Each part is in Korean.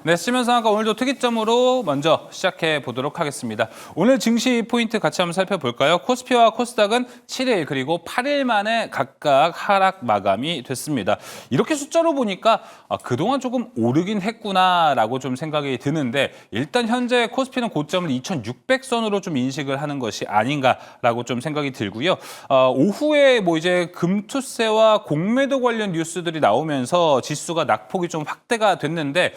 네, 시면상한가 오늘도 특이점으로 먼저 시작해 보도록 하겠습니다. 오늘 증시 포인트 같이 한번 살펴볼까요? 코스피와 코스닥은 7일 그리고 8일 만에 각각 하락 마감이 됐습니다. 이렇게 숫자로 보니까 그동안 조금 오르긴 했구나라고 좀 생각이 드는데 일단 현재 코스피는 고점을 2,600선으로 좀 인식을 하는 것이 아닌가라고 좀 생각이 들고요. 오후에 뭐 이제 금투세와 공매도 관련 뉴스들이 나오면서 지수가 낙폭이 좀 확대가 됐는데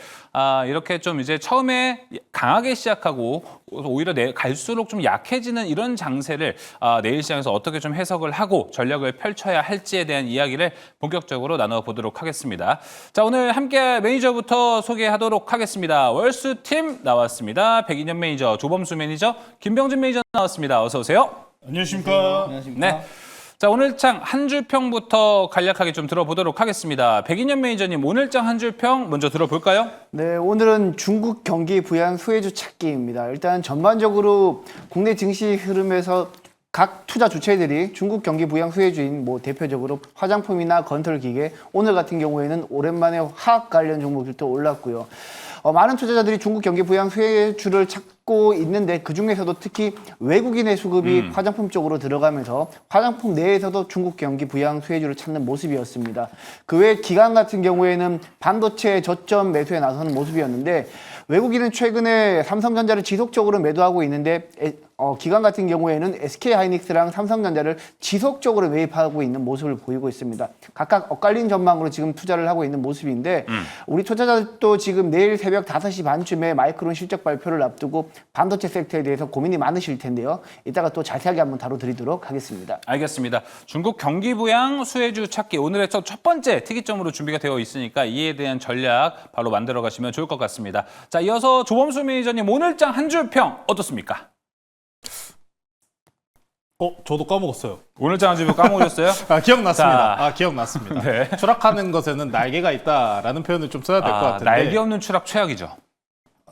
이렇게 좀 이제 처음에 강하게 시작하고 오히려 갈수록 좀 약해지는 이런 장세를 내일 시장에서 어떻게 좀 해석을 하고 전략을 펼쳐야 할지에 대한 이야기를 본격적으로 나눠보도록 하겠습니다. 자, 오늘 함께 매니저부터 소개하도록 하겠습니다. 월수팀 나왔습니다. 백인현 매니저, 조범수 매니저, 김병진 매니저 나왔습니다. 어서 오세요. 안녕하십니까. 안녕하십니까. 네. 자, 오늘장 한 줄평부터 간략하게 좀 들어보도록 하겠습니다. 백인현 매니저님, 오늘장 한 줄평 먼저 들어볼까요? 네, 오늘은 중국 경기 부양 수혜주 찾기입니다. 일단 전반적으로 국내 증시 흐름에서 각 투자 주체들이 중국 경기 부양 수혜주인 뭐 대표적으로 화장품이나 건설기계, 오늘 같은 경우에는 오랜만에 화학 관련 종목들도 올랐고요. 많은 투자자들이 중국 경기 부양 수혜주를 찾고 있는데 그중에서도 특히 외국인의 수급이 화장품 쪽으로 들어가면서 화장품 내에서도 중국 경기 부양 수혜주를 찾는 모습이었습니다. 그 외 기관 같은 경우에는 반도체 저점 매수에 나서는 모습이었는데 외국인은 최근에 삼성전자를 지속적으로 매도하고 있는데 기관 같은 경우에는 SK하이닉스랑 삼성전자를 지속적으로 매입하고 있는 모습을 보이고 있습니다. 각각 엇갈린 전망으로 지금 투자를 하고 있는 모습인데 우리 투자자들도 지금 내일 새벽 5시 반쯤에 마이크론 실적 발표를 앞두고 반도체 섹터에 대해서 고민이 많으실 텐데요. 이따가 또 자세하게 한번 다뤄드리도록 하겠습니다. 알겠습니다. 중국 경기 부양 수혜주 찾기 오늘의 첫 번째 특이점으로 준비가 되어 있으니까 이에 대한 전략 바로 만들어 가시면 좋을 것 같습니다. 자, 이어서 조범수 매니저님 오늘장 한 줄평 어떻습니까? 저도 까먹었어요. 오늘장 한 줄평 까먹으셨어요? 기억났습니다. 기억났습니다. 네. 추락하는 것에는 날개가 있다라는 표현을 좀 써야 될 것 같은데. 날개 없는 추락 최악이죠.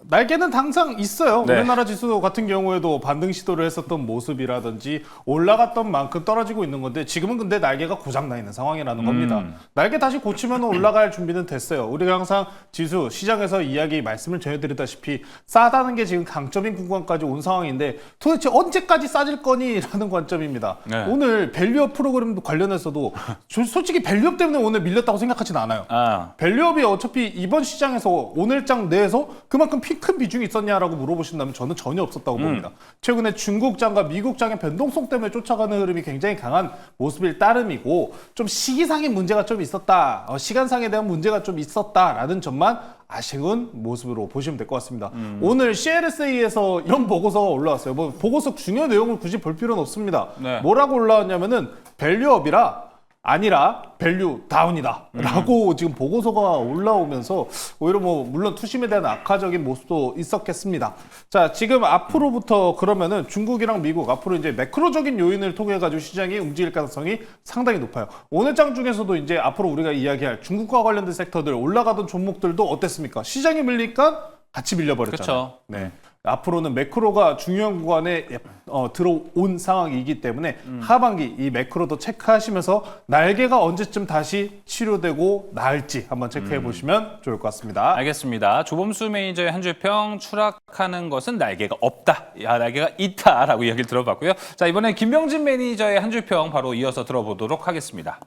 날개는 항상 있어요. 네. 우리나라 지수 같은 경우에도 반등 시도를 했었던 모습이라든지 올라갔던 만큼 떨어지고 있는 건데 지금은 근데 날개가 고장나 있는 상황이라는 겁니다. 날개 다시 고치면 올라갈 준비는 됐어요. 우리가 항상 지수 시장에서 이야기 말씀을 전해드렸다시피 싸다는 게 지금 강점인 구간까지 온 상황인데 도대체 언제까지 싸질 거니? 라는 관점입니다. 네. 오늘 밸류업 프로그램 관련해서도 솔직히 밸류업 때문에 오늘 밀렸다고 생각하진 않아요. 밸류업이 어차피 이번 시장에서 오늘장 내에서 그만큼 큰 비중이 있었냐라고 물어보신다면 저는 전혀 없었다고 봅니다. 최근에 중국장과 미국장의 변동성 때문에 쫓아가는 흐름이 굉장히 강한 모습일 따름이고 좀 시기상의 문제가 좀 있었다. 시간상에 대한 문제가 좀 있었다라는 점만 아쉬운 모습으로 보시면 될 것 같습니다. 오늘 CLSA에서 이런 보고서가 올라왔어요. 뭐 보고서 중요 내용을 굳이 볼 필요는 없습니다. 네. 뭐라고 올라왔냐면은 밸류업이라 아니라 밸류 다운이다 라고 지금 보고서가 올라오면서 오히려 뭐 물론 투심에 대한 악화적인 모습도 있었겠습니다. 자, 지금 앞으로부터 그러면은 중국이랑 미국 앞으로 이제 매크로적인 요인을 통해 가지고 시장이 움직일 가능성이 상당히 높아요. 오늘장 중에서도 이제 앞으로 우리가 이야기할 중국과 관련된 섹터들 올라가던 종목들도 어땠습니까? 시장이 밀리니까 같이 밀려버렸잖아요. 그렇죠. 네. 앞으로는 매크로가 중요한 구간에 들어온 상황이기 때문에 하반기 이 매크로도 체크하시면서 날개가 언제쯤 다시 치료되고 나을지 한번 체크해 보시면 좋을 것 같습니다. 알겠습니다. 조범수 매니저의 한 줄평 추락하는 것은 날개가 없다. 날개가 있다라고 이야기를 들어봤고요. 자, 이번엔 김병진 매니저의 한 줄평 바로 이어서 들어보도록 하겠습니다.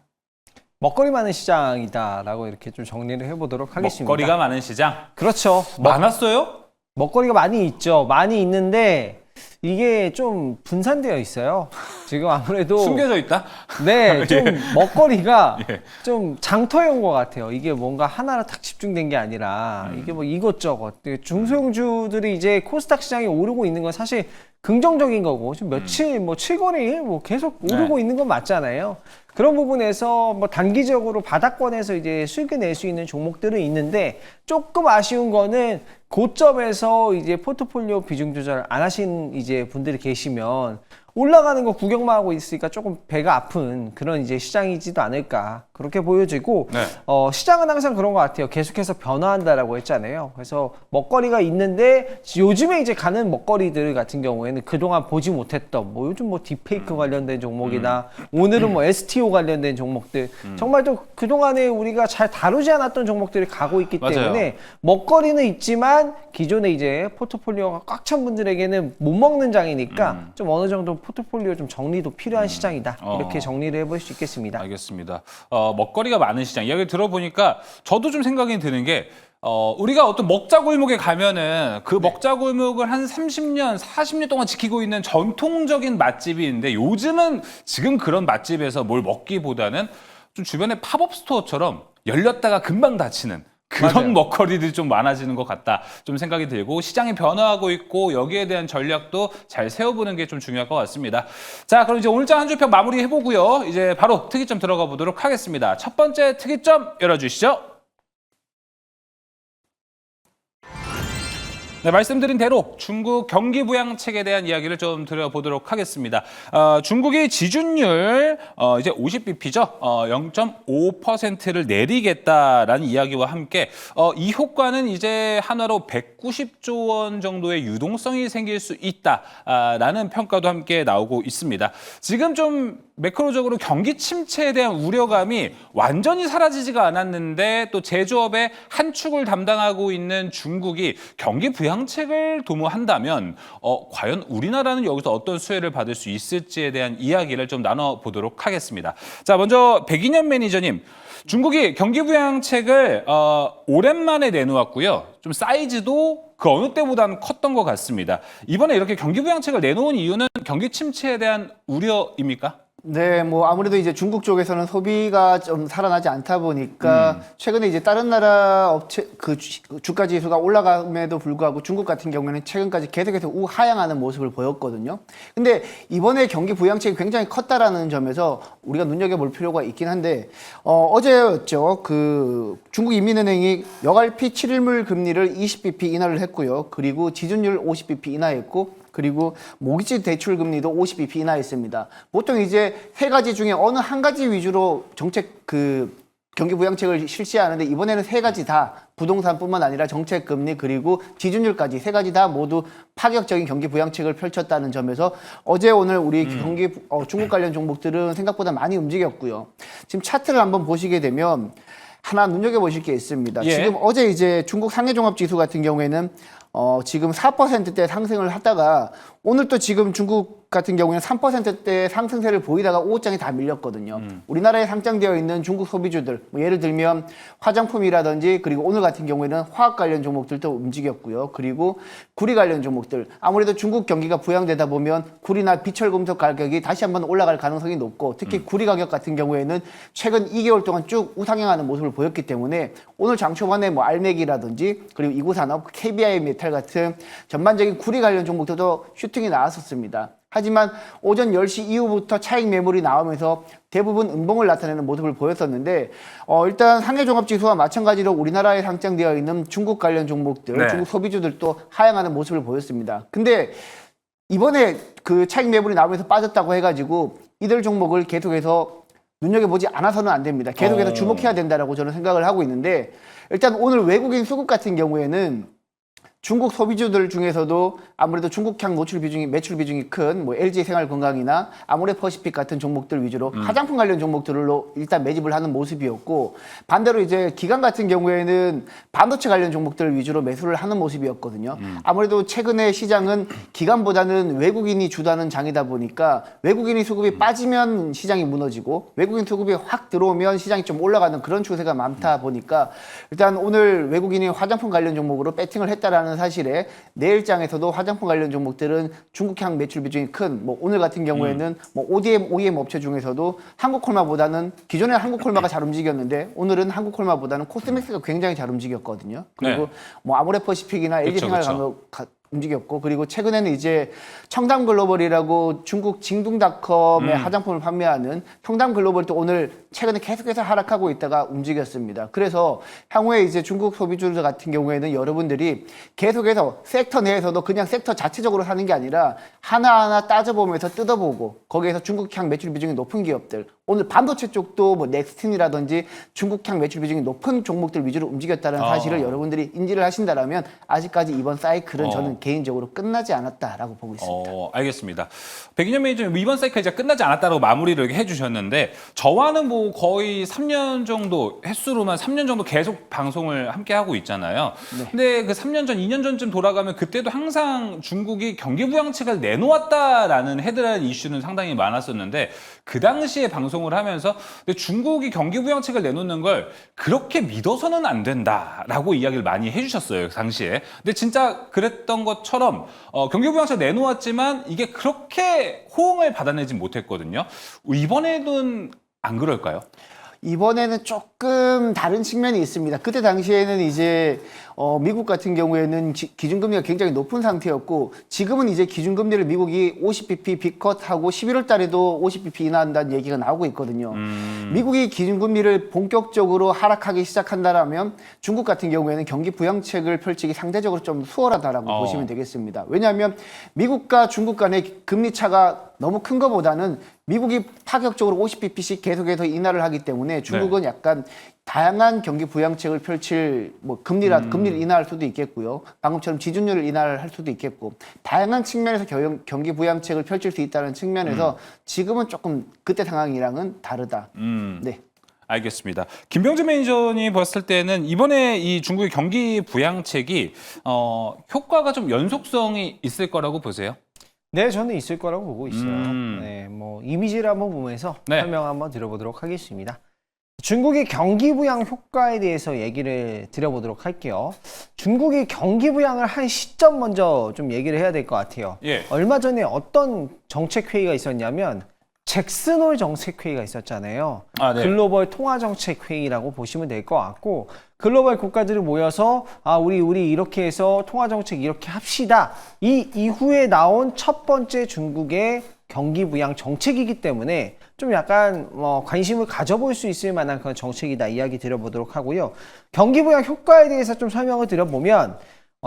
먹거리 많은 시장이다라고 이렇게 좀 정리를 해보도록 하겠습니다. 먹거리가 많은 시장? 그렇죠. 많았어요? 먹거리가 많이 있죠. 많이 있는데 이게 좀 분산되어 있어요. 지금 아무래도 숨겨져 있다? 네, 좀 먹거리가 예. 좀 장터인 것 같아요. 이게 뭔가 하나로 딱 집중된 게 아니라 이게 뭐 이것저것 중소형주들이 이제 코스닥 시장이 오르고 있는 건 사실 긍정적인 거고 지금 며칠 뭐 7거래일 뭐 계속 오르고 있는 건 맞잖아요. 그런 부분에서 뭐 단기적으로 바닥권에서 이제 수익을 낼 수 있는 종목들은 있는데 조금 아쉬운 거는 고점에서 이제 포트폴리오 비중 조절 안 하신 이제 분들이 계시면 올라가는 거 구경만 하고 있으니까 조금 배가 아픈 그런 이제 시장이지도 않을까 그렇게 보여지고 네. 시장은 항상 그런 것 같아요. 계속해서 변화한다라고 했잖아요. 그래서 먹거리가 있는데 요즘에 이제 가는 먹거리들 같은 경우에는 그동안 보지 못했던 뭐 요즘 뭐 딥페이크 관련된 종목이나 오늘은 뭐 STO 관련된 종목들 정말 또 그동안에 우리가 잘 다루지 않았던 종목들이 가고 있기 맞아요. 때문에 먹거리는 있지만 기존에 이제 포트폴리오가 꽉 찬 분들에게는 못 먹는 장이니까 좀 어느 정도 포트폴리오 좀 정리도 필요한 시장이다. 이렇게 정리를 해볼 수 있겠습니다. 알겠습니다. 먹거리가 많은 시장 이야기 들어보니까 저도 좀 생각이 드는 게 우리가 어떤 먹자 골목에 가면은 그 먹자 골목을 한 30년, 40년 동안 지키고 있는 전통적인 맛집이 있는데 요즘은 지금 그런 맛집에서 뭘 먹기보다는 좀 주변에 팝업 스토어처럼 열렸다가 금방 닫히는 그런 맞아요. 먹거리들이 좀 많아지는 것 같다 좀 생각이 들고 시장이 변화하고 있고 여기에 대한 전략도 잘 세워보는 게 좀 중요할 것 같습니다. 자, 그럼 이제 오늘장 한 주평 마무리 해보고요. 이제 바로 특이점 들어가 보도록 하겠습니다. 첫 번째 특이점 열어주시죠. 네, 말씀드린 대로 중국 경기 부양책에 대한 이야기를 좀 드려보도록 하겠습니다. 중국이 지준율 이제 50bp죠. 0.5%를 내리겠다라는 이야기와 함께 이 효과는 이제 한화로 190조 원 정도의 유동성이 생길 수 있다라는 평가도 함께 나오고 있습니다. 지금 좀 매크로적으로 경기 침체에 대한 우려감이 완전히 사라지지가 않았는데 또 제조업의 한 축을 담당하고 있는 중국이 경기 부양책을 도모한다면 과연 우리나라는 여기서 어떤 수혜를 받을 수 있을지에 대한 이야기를 좀 나눠보도록 하겠습니다. 자, 먼저 백인현 매니저님. 중국이 경기 부양책을 오랜만에 내놓았고요. 좀 사이즈도 그 어느 때보다는 컸던 것 같습니다. 이번에 이렇게 경기 부양책을 내놓은 이유는 경기 침체에 대한 우려입니까? 네, 뭐 아무래도 이제 중국 쪽에서는 소비가 좀 살아나지 않다 보니까 최근에 이제 다른 나라 업체 그 주가 지수가 올라감에도 불구하고 중국 같은 경우에는 최근까지 계속해서 우하향하는 모습을 보였거든요. 근데 이번에 경기 부양책이 굉장히 컸다라는 점에서 우리가 눈여겨볼 필요가 있긴 한데 어제였죠. 그 중국 인민은행이 여갈피 7일물 금리를 20bp 인하를 했고요. 그리고 지준율 50bp 인하했고 그리고 모기지 대출 금리도 50bp 인하했습니다. 보통 이제 세 가지 중에 어느 한 가지 위주로 정책 그 경기 부양책을 실시하는데 이번에는 세 가지 다 부동산뿐만 아니라 정책 금리 그리고 지준율까지 세 가지 다 모두 파격적인 경기 부양책을 펼쳤다는 점에서 어제 오늘 우리 경기 중국 관련 종목들은 생각보다 많이 움직였고요. 지금 차트를 한번 보시게 되면 하나 눈여겨보실 게 있습니다. 예. 지금 어제 이제 중국 상해종합지수 같은 경우에는 지금 4%대 상승을 하다가 오늘 또 지금 중국 같은 경우에는 3%대 상승세를 보이다가 5장이 다 밀렸거든요. 우리나라에 상장되어 있는 중국 소비주들, 뭐 예를 들면 화장품이라든지 그리고 오늘 같은 경우에는 화학 관련 종목들도 움직였고요. 그리고 구리 관련 종목들, 아무래도 중국 경기가 부양되다 보면 구리나 비철금속 가격이 다시 한번 올라갈 가능성이 높고 특히 구리 가격 같은 경우에는 최근 2개월 동안 쭉 우상향하는 모습을 보였기 때문에 오늘 장 초반에 뭐 알맥이라든지 그리고 이구산업, KBI 메탈 같은 전반적인 구리 관련 종목들도 슈팅이 나왔었습니다. 하지만 오전 10시 이후부터 차익 매물이 나오면서 대부분 음봉을 나타내는 모습을 보였었는데 일단 상해종합지수와 마찬가지로 우리나라에 상장되어 있는 중국 관련 종목들, 네. 중국 소비주들도 하향하는 모습을 보였습니다. 근데 이번에 그 차익 매물이 나오면서 빠졌다고 해가지고 이들 종목을 계속해서 눈여겨보지 않아서는 안 됩니다. 계속해서 주목해야 된다라고 저는 생각을 하고 있는데 일단 오늘 외국인 수급 같은 경우에는 중국 소비주들 중에서도 아무래도 중국향 매출 비중이 큰 뭐 LG 생활건강이나 아모레퍼시픽 같은 종목들 위주로 화장품 관련 종목들로 일단 매집을 하는 모습이었고 반대로 이제 기관 같은 경우에는 반도체 관련 종목들 위주로 매수를 하는 모습이었거든요. 아무래도 최근에 시장은 기관보다는 외국인이 주도하는 장이다 보니까 외국인이 수급이 빠지면 시장이 무너지고 외국인 수급이 확 들어오면 시장이 좀 올라가는 그런 추세가 많다 보니까 일단 오늘 외국인이 화장품 관련 종목으로 배팅을 했다라는 사실에 내일장에서도 화장품 관련 종목들은 중국향 매출 비중이 큰 뭐 오늘 같은 경우에는 뭐 OEM 업체 중에서도 한국콜마보다는 기존에 한국콜마가 잘 움직였는데 오늘은 한국콜마보다는 코스맥스가 굉장히 잘 움직였거든요. 그리고 네. 뭐 아모레퍼시픽이나 그쵸, LG생활건강 움직였고 그리고 최근에는 이제 청담글로벌이라고 중국 징둥닷컴의 화장품을 판매하는 청담글로벌도 오늘 최근에 계속해서 하락하고 있다가 움직였습니다. 그래서 향후에 이제 중국 소비주들 같은 경우에는 여러분들이 계속해서 섹터 내에서도 그냥 섹터 자체적으로 사는 게 아니라 하나하나 따져보면서 뜯어보고 거기에서 중국향 매출 비중이 높은 기업들, 오늘 반도체 쪽도 뭐 넥스틴이라든지 중국향 매출 비중이 높은 종목들 위주로 움직였다는 사실을 여러분들이 인지를 하신다라면 아직까지 이번 사이클은 저는 개인적으로 끝나지 않았다라고 보고 있습니다. 알겠습니다. 백인현 매니저님 이번 사이클 이제 끝나지 않았다라고 마무리를 이렇게 해주셨는데 저와는 뭐 거의 3년 정도 횟수로만 3년 정도 계속 방송을 함께 하고 있잖아요. 근데 그 3년 전, 2년 전쯤 돌아가면 그때도 항상 중국이 경기 부양책을 내놓았다라는 헤드라인 이슈는 상당히 많았었는데 그 당시에 방송을 하면서 근데 중국이 경기 부양책을 내놓는 걸 그렇게 믿어서는 안 된다라고 이야기를 많이 해주셨어요, 그 당시에. 근데 진짜 그랬던 것처럼 경기 부양책 내놓았지만 이게 그렇게 호응을 받아내지 못했거든요. 이번에는 안 그럴까요? 이번에는 조금 다른 측면이 있습니다. 그때 당시에는 이제 미국 같은 경우에는 기준금리가 굉장히 높은 상태였고 지금은 이제 기준금리를 미국이 50bp 빅컷하고 11월 달에도 50bp 인하한다는 얘기가 나오고 있거든요. 미국이 기준금리를 본격적으로 하락하기 시작한다라면 중국 같은 경우에는 경기 부양책을 펼치기 상대적으로 좀 수월하다라고 보시면 되겠습니다. 왜냐하면 미국과 중국 간의 금리 차가 너무 큰 것보다는 미국이 파격적으로 50bp씩 계속해서 인하를 하기 때문에 중국은 약간 다양한 경기 부양책을 펼칠 뭐 금리를 인하할 수도 있겠고요. 방금처럼 지준율을 인하를 할 수도 있겠고 다양한 측면에서 경기 부양책을 펼칠 수 있다는 측면에서 지금은 조금 그때 상황이랑은 다르다. 네. 알겠습니다. 김병준 매니저님 봤을 때는 이번에 이 중국의 경기 부양책이 효과가 좀 연속성이 있을 거라고 보세요? 네, 저는 있을 거라고 보고 있어요. 네, 뭐 이미지를 한번 보면서 설명 한번 드려보도록 하겠습니다. 중국의 경기 부양 효과에 대해서 얘기를 드려보도록 할게요. 중국이 경기 부양을 한 시점 먼저 좀 얘기를 해야 될 것 같아요. 얼마 전에 어떤 정책 회의가 있었냐면 잭슨홀 정책 회의가 있었잖아요. 글로벌 통화 정책 회의라고 보시면 될 것 같고 글로벌 국가들이 모여서 우리 이렇게 해서 통화 정책 이렇게 합시다. 이 이후에 나온 첫 번째 중국의 경기 부양 정책이기 때문에 좀 약간 관심을 가져볼 수 있을 만한 그런 정책이다 이야기 드려보도록 하고요. 경기 부양 효과에 대해서 좀 설명을 드려보면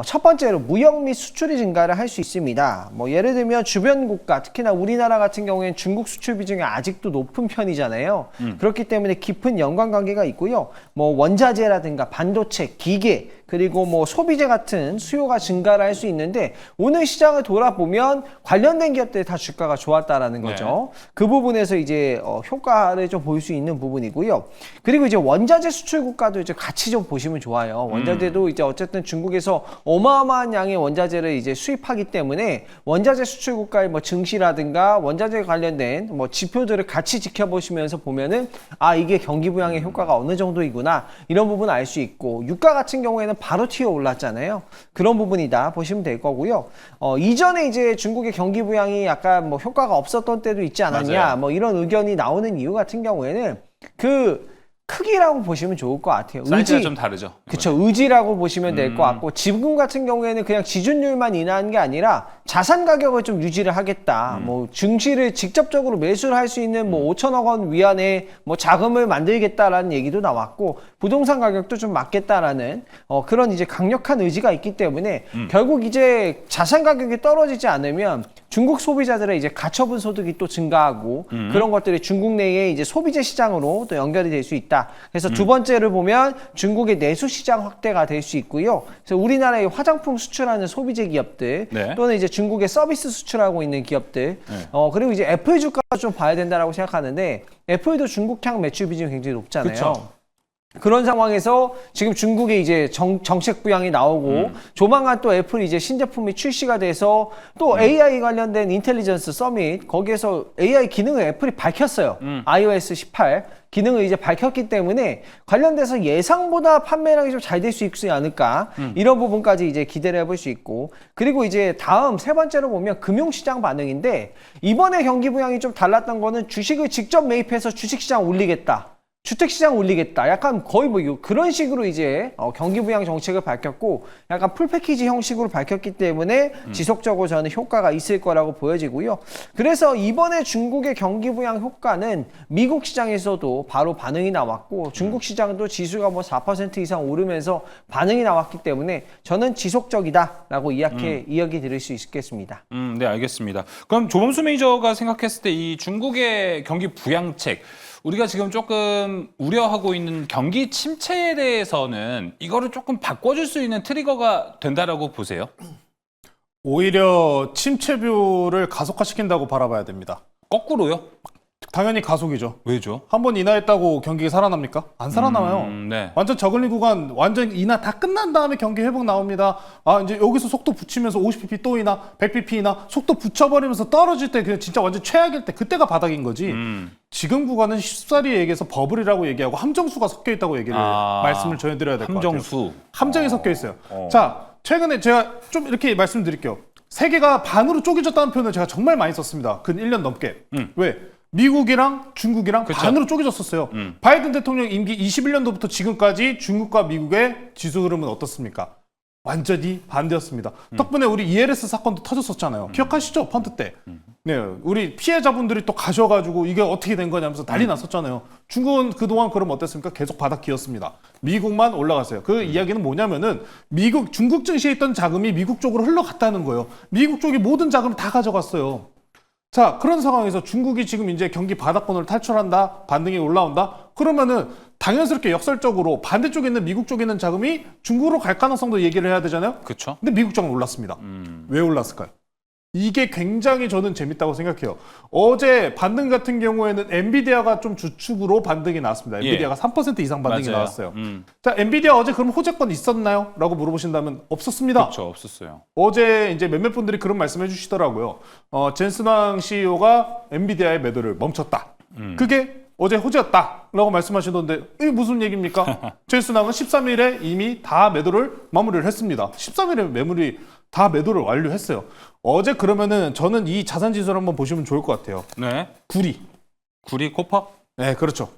첫 번째로 무역 및 수출이 증가를 할 수 있습니다. 뭐 예를 들면 주변 국가, 특히나 우리나라 같은 경우에는 중국 수출 비중이 아직도 높은 편이잖아요. 그렇기 때문에 깊은 연관관계가 있고요. 뭐 원자재라든가 반도체, 기계, 그리고 뭐 소비재 같은 수요가 증가를 할 수 있는데 오늘 시장을 돌아보면 관련된 기업들이 다 주가가 좋았다라는 거죠. 그 부분에서 이제 효과를 좀 볼 수 있는 부분이고요. 그리고 이제 원자재 수출 국가도 이제 같이 좀 보시면 좋아요. 원자재도 이제 어쨌든 중국에서 어마어마한 양의 원자재를 이제 수입하기 때문에 원자재 수출 국가의 뭐 증시라든가 원자재 관련된 뭐 지표들을 같이 지켜보시면서 보면은 이게 경기 부양의 효과가 어느 정도이구나 이런 부분 알 수 있고 유가 같은 경우에는 바로 튀어 올랐잖아요. 그런 부분이다 보시면 될 거고요. 이전에 이제 중국의 경기 부양이 약간 뭐 효과가 없었던 때도 있지 않았냐 뭐 이런 의견이 나오는 이유 같은 경우에는 그 크기라고 보시면 좋을 것 같아요. 사이즈가 좀 다르죠. 그렇죠. 의지라고 보시면 될 것 같고 지금 같은 경우에는 그냥 지준율만 인하한 게 아니라 자산 가격을 좀 유지를 하겠다. 뭐 증시를 직접적으로 매수를 할 수 있는 뭐 5천억 원 위안의 뭐 자금을 만들겠다라는 얘기도 나왔고 부동산 가격도 좀 맞겠다라는 그런 이제 강력한 의지가 있기 때문에 결국 이제 자산 가격이 떨어지지 않으면 중국 소비자들의 이제 가처분 소득이 또 증가하고 그런 것들이 중국 내의 이제 소비재 시장으로 또 연결이 될 수 있다. 그래서 두 번째를 보면 중국의 내수 시장 확대가 될 수 있고요. 그래서 우리나라의 화장품 수출하는 소비재 기업들 또는 이제 중국의 서비스 수출하고 있는 기업들 그리고 이제 애플 주가도 좀 봐야 된다라고 생각하는데 애플도 중국향 매출 비중이 굉장히 높잖아요. 그런 상황에서 지금 중국의 이제 정책 부양이 나오고 조만간 또 애플이 이제 신제품이 출시가 돼서 또 AI 관련된 인텔리전스 서밋 거기에서 AI 기능을 애플이 밝혔어요. iOS 18 기능을 이제 밝혔기 때문에 관련돼서 예상보다 판매량이 좀 잘 될 수 있지 않을까 이런 부분까지 이제 기대를 해볼 수 있고 그리고 이제 다음 세 번째로 보면 금융시장 반응인데 이번에 경기 부양이 좀 달랐던 거는 주식을 직접 매입해서 주식시장 올리겠다. 주택시장 올리겠다. 약간 거의 뭐 그런 식으로 이제 경기 부양 정책을 밝혔고 약간 풀패키지 형식으로 밝혔기 때문에 지속적으로 저는 효과가 있을 거라고 보여지고요. 그래서 이번에 중국의 경기 부양 효과는 미국 시장에서도 바로 반응이 나왔고 중국 시장도 지수가 뭐 4% 이상 오르면서 반응이 나왔기 때문에 저는 지속적이다라고 이야기 드릴 수 있겠습니다. 네, 알겠습니다. 그럼 조범수 매니저가 생각했을 때 이 중국의 경기 부양책 우리가 지금 조금 우려하고 있는 경기 침체에 대해서는 이거를 조금 바꿔줄 수 있는 트리거가 된다라고 보세요? 오히려 침체뷰를 가속화시킨다고 바라봐야 됩니다. 거꾸로요? 당연히 가속이죠. 왜죠? 한번 인하했다고 경기가 살아납니까? 안 살아남아요. 네. 완전 저글링 구간 완전 인하 다 끝난 다음에 경기 회복 나옵니다. 아 이제 여기서 속도 붙이면서 50bp 또 인하, 100bp 인하 속도 붙여버리면서 떨어질 때 그냥 진짜 완전 최악일 때 그때가 바닥인 거지. 지금 구간은 쉽사리 얘기해서 버블이라고 얘기하고 함정수가 섞여 있다고 얘기를 말씀을 전해드려야 될 것 같아요. 함정수. 함정이 섞여 있어요. 자 최근에 제가 좀 이렇게 말씀드릴게요. 세계가 반으로 쪼개졌다는 표현을 제가 정말 많이 썼습니다. 근 1년 넘게. 왜? 미국이랑 중국이랑 그쵸. 반으로 쪼개졌었어요. 바이든 대통령 임기 21년도부터 지금까지 중국과 미국의 지수 흐름은 어떻습니까? 완전히 반대였습니다. 덕분에 우리 ELS 사건도 터졌었잖아요. 기억하시죠? 펀드 때. 네, 우리 피해자분들이 또 가셔가지고 이게 어떻게 된 거냐면서 난리 났었잖아요. 중국은 그동안 그럼 어땠습니까? 계속 바닥 기었습니다. 미국만 올라갔어요. 그 이야기는 뭐냐면은 중국 증시에 있던 자금이 미국 쪽으로 흘러갔다는 거예요. 미국 쪽이 모든 자금을 다 가져갔어요. 자, 그런 상황에서 중국이 지금 이제 경기 바닥권을 탈출한다, 반등이 올라온다? 그러면은 당연스럽게 역설적으로 반대쪽에 있는 미국 쪽에 있는 자금이 중국으로 갈 가능성도 얘기를 해야 되잖아요? 그렇죠. 근데 미국 자금 올랐습니다. 왜 올랐을까요? 이게 굉장히 저는 재밌다고 생각해요. 어제 반등 같은 경우에는 엔비디아가 좀 주축으로 반등이 나왔습니다. 엔비디아가 3% 이상 반등이 맞아요. 나왔어요. 자, 엔비디아 어제 그럼 호재권 있었나요? 라고 물어보신다면 없었습니다. 그렇죠. 없었어요. 어제 이제 몇몇 분들이 그런 말씀해 주시더라고요. 젠슨 CEO가 엔비디아의 매도를 멈췄다. 그게 어제 호재였다라고 말씀하시던데 이게 무슨 얘기입니까? 젠슨 왕은 13일에 이미 다 매도를 마무리를 했습니다. 13일에 다 매도를 완료했어요. 어제 그러면은 저는 이 자산 지수를 한번 보시면 좋을 것 같아요. 네. 구리 코파? 네, 그렇죠.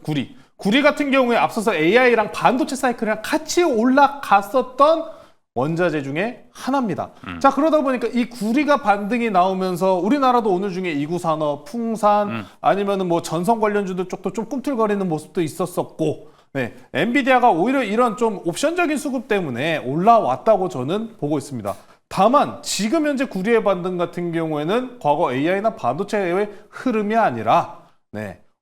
구리 같은 경우에 앞서서 AI랑 반도체 사이클이랑 같이 올라갔었던 원자재 중에 하나입니다. 자, 그러다 보니까 이 구리가 반등이 나오면서 우리나라도 오늘 중에 이구산업, 풍산 아니면은 뭐 전성 관련주들 쪽도 좀 꿈틀거리는 모습도 있었었고, 네, 엔비디아가 오히려 이런 좀 옵션적인 수급 때문에 올라왔다고 저는 보고 있습니다. 다만 지금 현재 구리의 반등 같은 경우에는 과거 AI나 반도체의 흐름이 아니라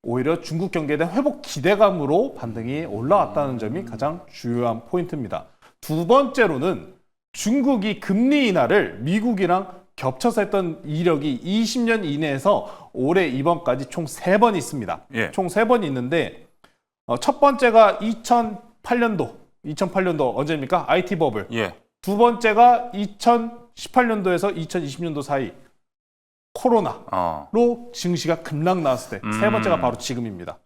오히려 중국 경기에 대한 회복 기대감으로 반등이 올라왔다는 점이 가장 중요한 포인트입니다. 두 번째로는 중국이 금리 인하를 미국이랑 겹쳐서 했던 이력이 20년 이내에서 올해 이번까지 총 3번 있습니다. 예. 총 3번이 있는데 첫 번째가 2008년도 언제입니까? IT 버블. 예. 두 번째가 2018년도에서 2020년도 사이 코로나로 증시가 급락 나왔을 때 세 번째가 바로 지금입니다.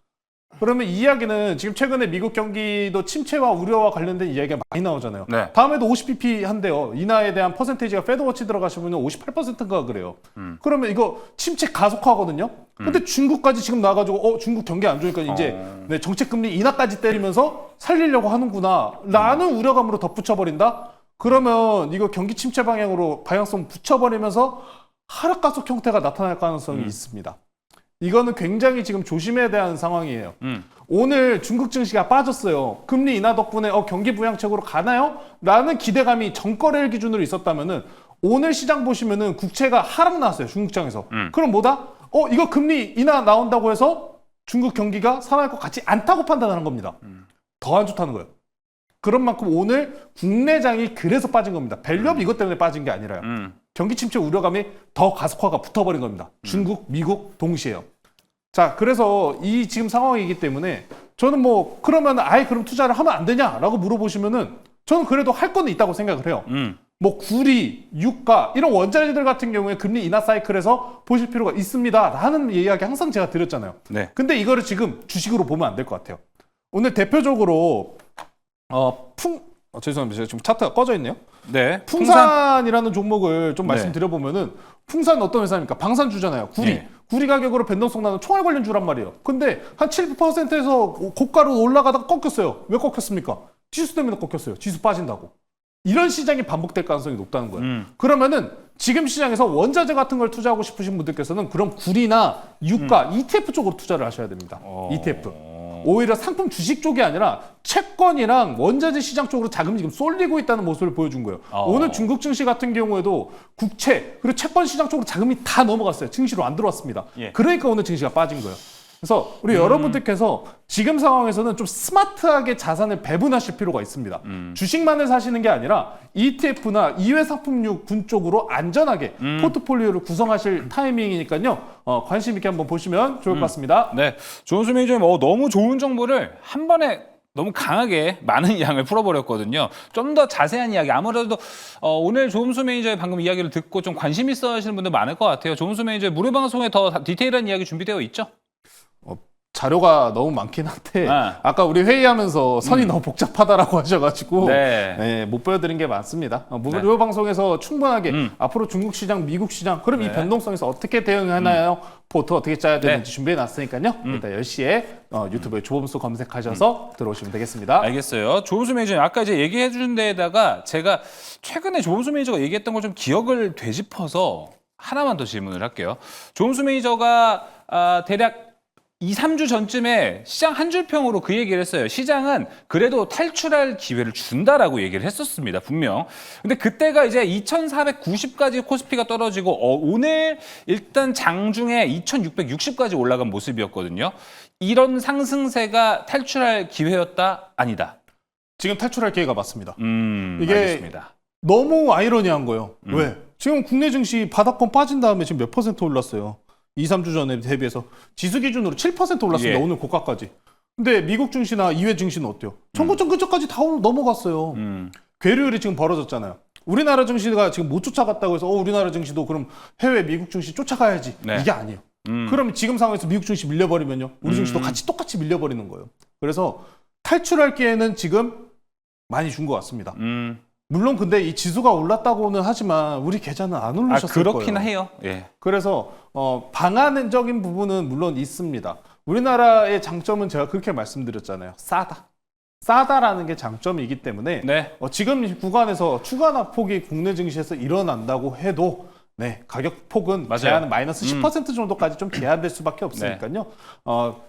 그러면 이 이야기는 지금 최근에 미국 경기도 침체와 우려와 관련된 이야기가 많이 나오잖아요. 네. 다음에도 50bp 한대요. 인하에 대한 퍼센테이지가 패드워치 들어가시면 58%인가 그래요. 그러면 이거 침체 가속화거든요. 근데 중국까지 지금 나와가지고 중국 경기 안 좋으니까 이제 정책 금리 인하까지 때리면서 살리려고 하는구나 라는 우려감으로 덧붙여버린다? 그러면 이거 경기 침체 방향성 붙여버리면서 하락 가속 형태가 나타날 가능성이 있습니다. 이거는 굉장히 지금 조심해야 되는 상황이에요. 오늘 중국 증시가 빠졌어요. 금리 인하 덕분에 경기 부양책으로 가나요? 라는 기대감이 전거래일 기준으로 있었다면은 오늘 시장 보시면은 국채가 하락 나왔어요. 중국장에서. 그럼 뭐다? 이거 금리 인하 나온다고 해서 중국 경기가 살아날 것 같지 않다고 판단하는 겁니다. 더 안 좋다는 거예요. 그런 만큼 오늘 국내장이 그래서 빠진 겁니다. 밸류업 이것 때문에 빠진 게 아니라요. 경기 침체 우려감이 더 가속화가 붙어버린 겁니다. 중국, 미국 동시에요. 자, 그래서 이 지금 상황이기 때문에 저는 뭐 그러면 그럼 투자를 하면 안 되냐라고 물어보시면은 저는 그래도 할 건 있다고 생각을 해요. 뭐 구리, 유가 이런 원자재들 같은 경우에 금리 인하 사이클에서 보실 필요가 있습니다라는 이야기 항상 제가 드렸잖아요. 네. 근데 이거를 지금 주식으로 보면 안 될 것 같아요. 오늘 대표적으로 죄송합니다. 제가 지금 차트가 꺼져 있네요. 네. 풍산이라는 종목을 좀 네. 말씀드려보면은 풍산 어떤 회사입니까? 방산주잖아요. 구리. 네. 구리 가격으로 변동성 나는 총알 관련주란 말이에요. 근데 한 7%에서 고가로 올라가다가 꺾였어요. 왜 꺾였습니까? 지수 때문에 꺾였어요. 지수 빠진다고. 이런 시장이 반복될 가능성이 높다는 거예요. 그러면은 지금 시장에서 원자재 같은 걸 투자하고 싶으신 분들께서는 그럼 구리나 유가, ETF 쪽으로 투자를 하셔야 됩니다. ETF. 오히려 상품 주식 쪽이 아니라 채권이랑 원자재 시장 쪽으로 자금이 지금 쏠리고 있다는 모습을 보여준 거예요. 오늘 중국 증시 같은 경우에도 국채 그리고 채권 시장 쪽으로 자금이 다 넘어갔어요. 증시로 안 들어왔습니다. 예. 그러니까 오늘 증시가 빠진 거예요. 그래서 우리 여러분들께서 지금 상황에서는 좀 스마트하게 자산을 배분하실 필요가 있습니다. 주식만을 사시는 게 아니라 ETF나 이외 상품군 쪽으로 안전하게 포트폴리오를 구성하실 타이밍이니까요. 관심 있게 한번 보시면 좋을 것 같습니다. 네, 조은수 매니저님 너무 좋은 정보를 한 번에 너무 강하게 많은 양을 풀어버렸거든요. 좀 더 자세한 이야기, 아무래도 오늘 조은수 매니저의 방금 이야기를 듣고 좀 관심 있어 하시는 분들 많을 것 같아요. 조은수 매니저의 무료 방송에 더 디테일한 이야기 준비되어 있죠? 자료가 너무 많긴 한데 아까 우리 회의하면서 선이 너무 복잡하다라고 하셔가지고 네. 못 보여드린 게 많습니다. 무료 방송에서 충분하게 앞으로 중국 시장, 미국 시장 그럼 이 변동성에서 어떻게 대응하나요? 포트 어떻게 짜야 되는지 준비해놨으니까요. 일단 10시에 유튜브에 조범수 검색하셔서 들어오시면 되겠습니다. 알겠어요. 조은수 매니저님 아까 이제 얘기해 주신 데에다가 제가 최근에 조은수 매니저가 얘기했던 걸 좀 기억을 되짚어서 하나만 더 질문을 할게요. 조은수 매니저가 대략 2, 3주 전쯤에 시장 한 줄평으로 그 얘기를 했어요. 시장은 그래도 탈출할 기회를 준다라고 얘기를 했었습니다. 분명. 근데 그때가 이제 2490까지 코스피가 떨어지고 오늘 일단 장중에 2660까지 올라간 모습이었거든요. 이런 상승세가 탈출할 기회였다? 아니다. 지금 탈출할 기회가 맞습니다. 이게 알겠습니다. 너무 아이러니한 거예요. 왜? 지금 국내 증시 바닥권 빠진 다음에 지금 몇 % 올랐어요. 2, 3주 전에 대비해서 지수 기준으로 7% 올랐습니다. 예. 오늘 고가까지. 근데 미국 증시나 이외 증시는 어때요? 청구점 근처까지 다 넘어갔어요. 괴류율이 지금 벌어졌잖아요. 우리나라 증시가 지금 못 쫓아갔다고 해서 우리나라 증시도 그럼 해외 미국 증시 쫓아가야지. 네. 이게 아니에요. 그럼 지금 상황에서 미국 증시 밀려버리면요. 우리 증시도 같이 똑같이 밀려버리는 거예요. 그래서 탈출할 기회는 지금 많이 준 것 같습니다. 물론 근데 이 지수가 올랐다고는 하지만 우리 계좌는 안 올라셨을 거예요. 그렇긴 해요. 예. 그래서 방안적인 부분은 물론 있습니다. 우리나라의 장점은 제가 그렇게 말씀드렸잖아요. 싸다라는 게 장점이기 때문에 네. 지금 구간에서 추가 낙폭이 국내 증시에서 일어난다고 해도 가격 폭은 맞아요. 제한은 마이너스 10% 정도까지 좀 제한될 수밖에 없으니까요.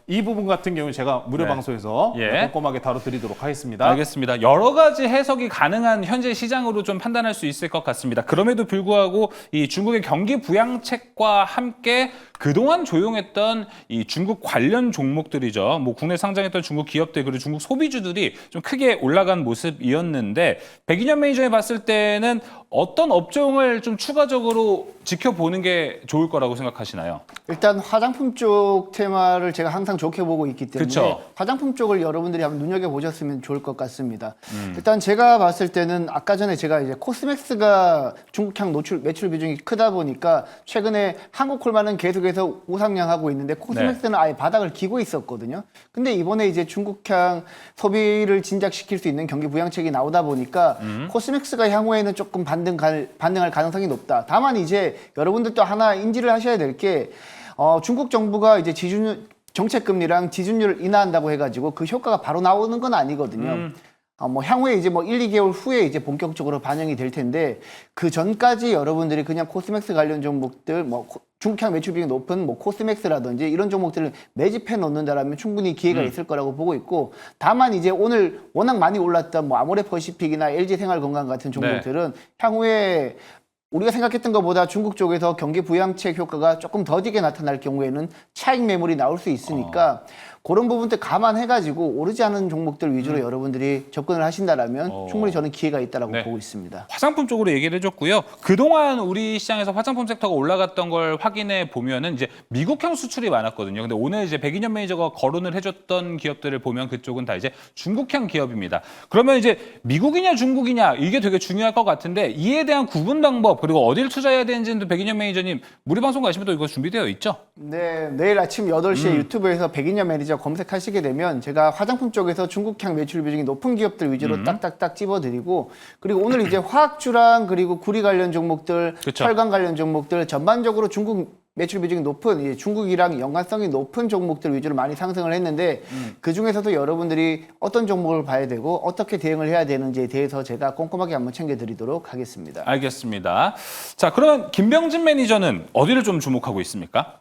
이 부분 같은 경우는 제가 무료 네. 방송에서 예. 꼼꼼하게 다뤄드리도록 하겠습니다. 알겠습니다. 여러 가지 해석이 가능한 현재 시장으로 좀 판단할 수 있을 것 같습니다. 그럼에도 불구하고 이 중국의 경기 부양책과 함께 그동안 조용했던 이 중국 관련 종목들이죠. 뭐 국내 상장했던 중국 기업들 그리고 중국 소비주들이 좀 크게 올라간 모습이었는데 백인현 매니저에 봤을 때는 어떤 업종을 좀 추가적으로 지켜보는 게 좋을 거라고 생각하시나요? 일단 화장품 쪽 테마를 제가 항상 좋게 보고 있기 때문에 그쵸. 화장품 쪽을 여러분들이 한번 눈여겨보셨으면 좋을 것 같습니다. 일단 제가 봤을 때는 아까 전에 제가 이제 코스맥스가 중국향 매출 비중이 크다 보니까 최근에 한국콜마는 계속해서 우상향하고 있는데 코스맥스는 아예 바닥을 기고 있었거든요. 근데 이번에 이제 중국향 소비를 진작시킬 수 있는 경기 부양책이 나오다 보니까 코스맥스가 향후에는 조금 반등할 가능성이 높다. 다만 이제 여러분들도 하나 인지를 하셔야 될 게 중국 정부가 이제 정책금리랑 지준율을 인하한다고 해가지고 그 효과가 바로 나오는 건 아니거든요. 뭐 향후에 이제 뭐 1, 2개월 후에 이제 본격적으로 반영이 될 텐데 그 전까지 여러분들이 그냥 코스맥스 관련 종목들 뭐 중국향 매출 비중이 높은 뭐 코스맥스라든지 이런 종목들을 매집해 놓는다라면 충분히 기회가 있을 거라고 보고 있고 다만 이제 오늘 워낙 많이 올랐던 뭐 아모레퍼시픽이나 LG생활건강 같은 종목들은 향후에 우리가 생각했던 것보다 중국 쪽에서 경기 부양책 효과가 조금 더디게 나타날 경우에는 차익 매물이 나올 수 있으니까 그런 부분들 감안해가지고 오르지 않은 종목들 위주로 여러분들이 접근을 하신다라면 충분히 저는 기회가 있다라고 보고 있습니다. 화장품 쪽으로 얘기를 해줬고요. 그동안 우리 시장에서 화장품 섹터가 올라갔던 걸 확인해 보면은 이제 미국향 수출이 많았거든요. 근데 오늘 이제 백인현 매니저가 거론을 해줬던 기업들을 보면 그쪽은 다 이제 중국향 기업입니다. 그러면 이제 미국이냐 중국이냐 이게 되게 중요할 것 같은데 이에 대한 구분 방법 그리고 어딜 투자해야 되는지는 백인현 매니저님 무료 방송 가시면 또 이거 준비되어 있죠? 네, 내일 아침 8시에 유튜브에서 백인현 매니저 시장 검색하시게 되면 제가 화장품 쪽에서 중국향 매출 비중이 높은 기업들 위주로 딱딱딱 찝어드리고 그리고 오늘 이제 화학주랑 그리고 구리 관련 종목들, 그쵸. 철강 관련 종목들 전반적으로 중국 매출 비중이 높은 이제 중국이랑 연관성이 높은 종목들 위주로 많이 상승을 했는데 그 중에서도 여러분들이 어떤 종목을 봐야 되고 어떻게 대응을 해야 되는지에 대해서 제가 꼼꼼하게 한번 챙겨드리도록 하겠습니다. 알겠습니다. 자, 그러면 김병진 매니저는 어디를 좀 주목하고 있습니까?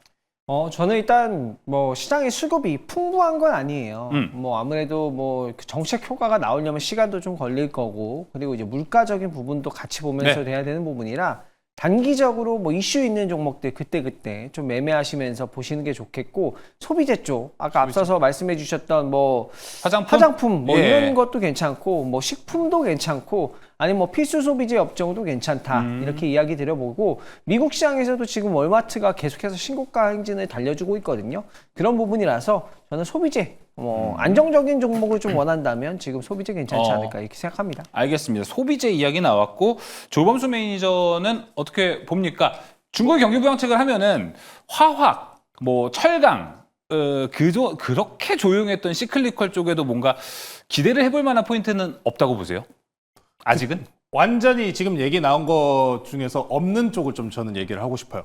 저는 일단 뭐 시장의 수급이 풍부한 건 아니에요. 뭐 아무래도 뭐그 정책 효과가 나오려면 시간도 좀 걸릴 거고 그리고 이제 물가적인 부분도 같이 보면서 돼야 되는 부분이라 단기적으로 뭐 이슈 있는 종목들 그때 좀 매매하시면서 보시는 게 좋겠고 소비재 쪽 아까 앞서서 말씀해 주셨던 뭐 화장품 뭐 예. 이런 것도 괜찮고 뭐 식품도 괜찮고 아니면 뭐 필수 소비재 업종도 괜찮다 이렇게 이야기 드려보고 미국 시장에서도 지금 월마트가 계속해서 신고가 행진을 달려주고 있거든요. 그런 부분이라서 저는 소비재 뭐 안정적인 종목을 좀 원한다면 지금 소비재 괜찮지 않을까 이렇게 생각합니다. 알겠습니다. 소비재 이야기 나왔고 조범수 매니저는 어떻게 봅니까? 중국의 경기 부양책을 하면은 화학, 뭐 철강 그렇게 조용했던 시클리컬 쪽에도 뭔가 기대를 해볼 만한 포인트는 없다고 보세요? 아직은? 완전히 지금 얘기 나온 것 중에서 없는 쪽을 좀 저는 얘기를 하고 싶어요.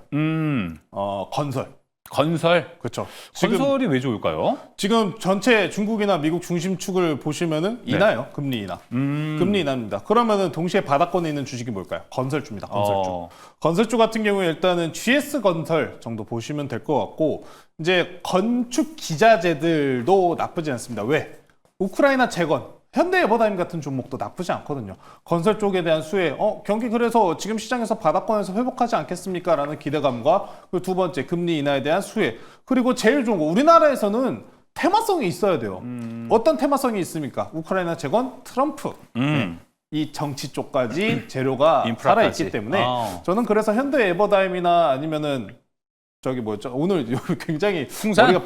건설. 그렇죠. 건설이 왜 좋을까요? 지금 전체 중국이나 미국 중심축을 보시면은 인하요. 금리 인하. 금리 인하입니다. 그러면은 동시에 바닥권에 있는 주식이 뭘까요? 건설주입니다. 건설주. 건설주 같은 경우에 일단은 GS 건설 정도 보시면 될 것 같고 이제 건축 기자재들도 나쁘지 않습니다. 왜? 우크라이나 재건. 현대에버다임 같은 종목도 나쁘지 않거든요. 건설 쪽에 대한 수혜, 경기 그래서 지금 시장에서 바닥권에서 회복하지 않겠습니까? 라는 기대감과 그 두 번째 금리 인하에 대한 수혜. 그리고 제일 좋은 거 우리나라에서는 테마성이 있어야 돼요. 어떤 테마성이 있습니까? 우크라이나 재건, 트럼프. 네. 이 정치 쪽까지 재료가 인프라까지. 살아있기 때문에 저는 그래서 현대에버다임이나 아니면은 저기 뭐였죠? 오늘 굉장히 풍산?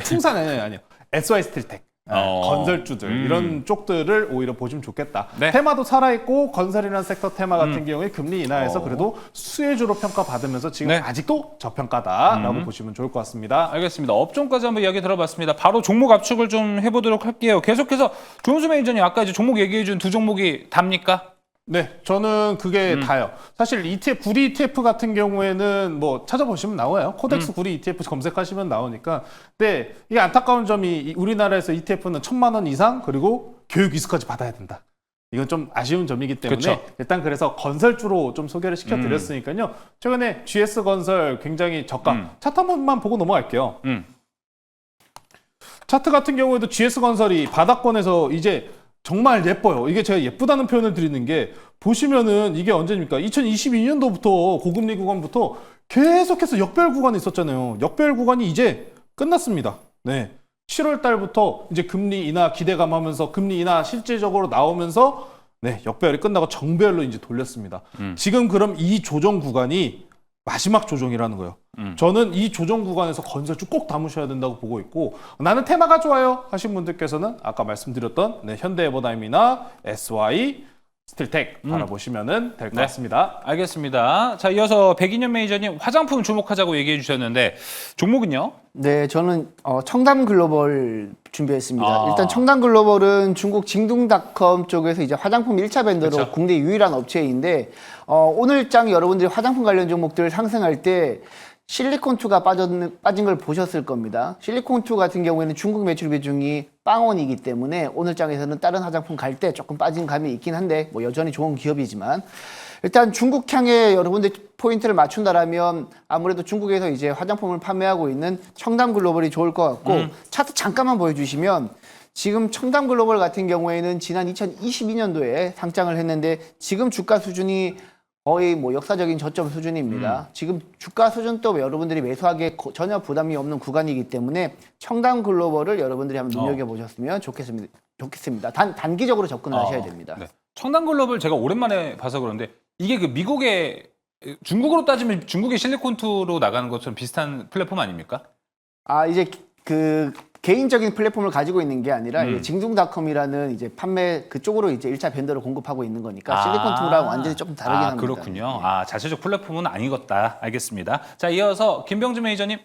풍산 아니에요. SY 스틸텍. 건설주들 이런 쪽들을 오히려 보시면 좋겠다. 네. 테마도 살아있고 건설이라는 섹터 테마 같은 경우에 금리 인하에서 그래도 수혜주로 평가받으면서 지금 네. 아직도 저평가다라고 보시면 좋을 것 같습니다. 알겠습니다. 업종까지 한번 이야기 들어봤습니다. 바로 종목 압축을 좀 해보도록 할게요. 계속해서 조은수 매니저님 아까 이제 종목 얘기해준 두 종목이 답니까? 네, 저는 그게 다요. 사실 ETF, 구리 ETF 같은 경우에는 뭐 찾아보시면 나와요. 코덱스 구리 ETF 검색하시면 나오니까. 근데 이게 안타까운 점이 우리나라에서 ETF는 1,000만 원 이상 그리고 교육 이수까지 받아야 된다. 이건 좀 아쉬운 점이기 때문에 그쵸. 일단 그래서 건설주로 좀 소개를 시켜드렸으니까요. 최근에 GS건설 굉장히 저가. 차트 한 번만 보고 넘어갈게요. 차트 같은 경우에도 GS건설이 바닥권에서 이제 정말 예뻐요. 이게 제가 예쁘다는 표현을 드리는 게 보시면은 이게 언제입니까? 2022년도부터 고금리 구간부터 계속해서 역별 구간이 있었잖아요. 역별 구간이 이제 끝났습니다. 네. 7월 달부터 이제 금리 인하 기대감하면서 금리 인하 실질적으로 나오면서 네, 역별이 끝나고 정별로 이제 돌렸습니다. 지금 그럼 이 조정 구간이 마지막 조정이라는 거예요. 저는 이 조정 구간에서 건설주 꼭 담으셔야 된다고 보고 있고 나는 테마가 좋아요 하신 분들께서는 아까 말씀드렸던 네, 현대에버다임이나 SY, 스틸텍 바라보시면 될 것 같습니다. 알겠습니다. 자, 이어서 백인현 매니저님 화장품 주목하자고 얘기해 주셨는데 종목은요? 네, 저는 청담 글로벌 준비했습니다. 일단 청담 글로벌은 중국 징둥닷컴 쪽에서 이제 화장품 1차 벤더로 그쵸. 국내 유일한 업체인데 오늘 장 여러분들이 화장품 관련 종목들 상승할 때 실리콘2가 빠진 걸 보셨을 겁니다. 실리콘2 같은 경우에는 중국 매출 비중이 빵원이기 때문에 오늘 장에서는 다른 화장품 갈 때 조금 빠진 감이 있긴 한데 뭐 여전히 좋은 기업이지만 일단 중국향에 여러분들 포인트를 맞춘다라면 아무래도 중국에서 이제 화장품을 판매하고 있는 청담 글로벌이 좋을 것 같고 차트 잠깐만 보여주시면 지금 청담 글로벌 같은 경우에는 지난 2022년도에 상장을 했는데 지금 주가 수준이 거의 뭐 역사적인 저점 수준입니다. 지금 주가 수준도 여러분들이 매수하기에 전혀 부담이 없는 구간이기 때문에 청담 글로벌을 여러분들이 한번 눈여겨보셨으면 좋겠습니다. 단기적으로 접근을 하셔야 됩니다. 네. 청담 글로벌 제가 오랜만에 봐서 그런데 이게 그 미국의 중국으로 따지면 중국의 실리콘2로 나가는 것처럼 비슷한 플랫폼 아닙니까? 아, 이제 그 개인적인 플랫폼을 가지고 있는 게 아니라 이제 징둥닷컴이라는 이제 판매 그쪽으로 이제 1차 벤더를 공급하고 있는 거니까 실리콘2랑 완전히 조금 다르긴 합니다. 그렇군요. 네. 자체적 플랫폼은 아니겠다. 알겠습니다. 자, 이어서 김병준 매니저님.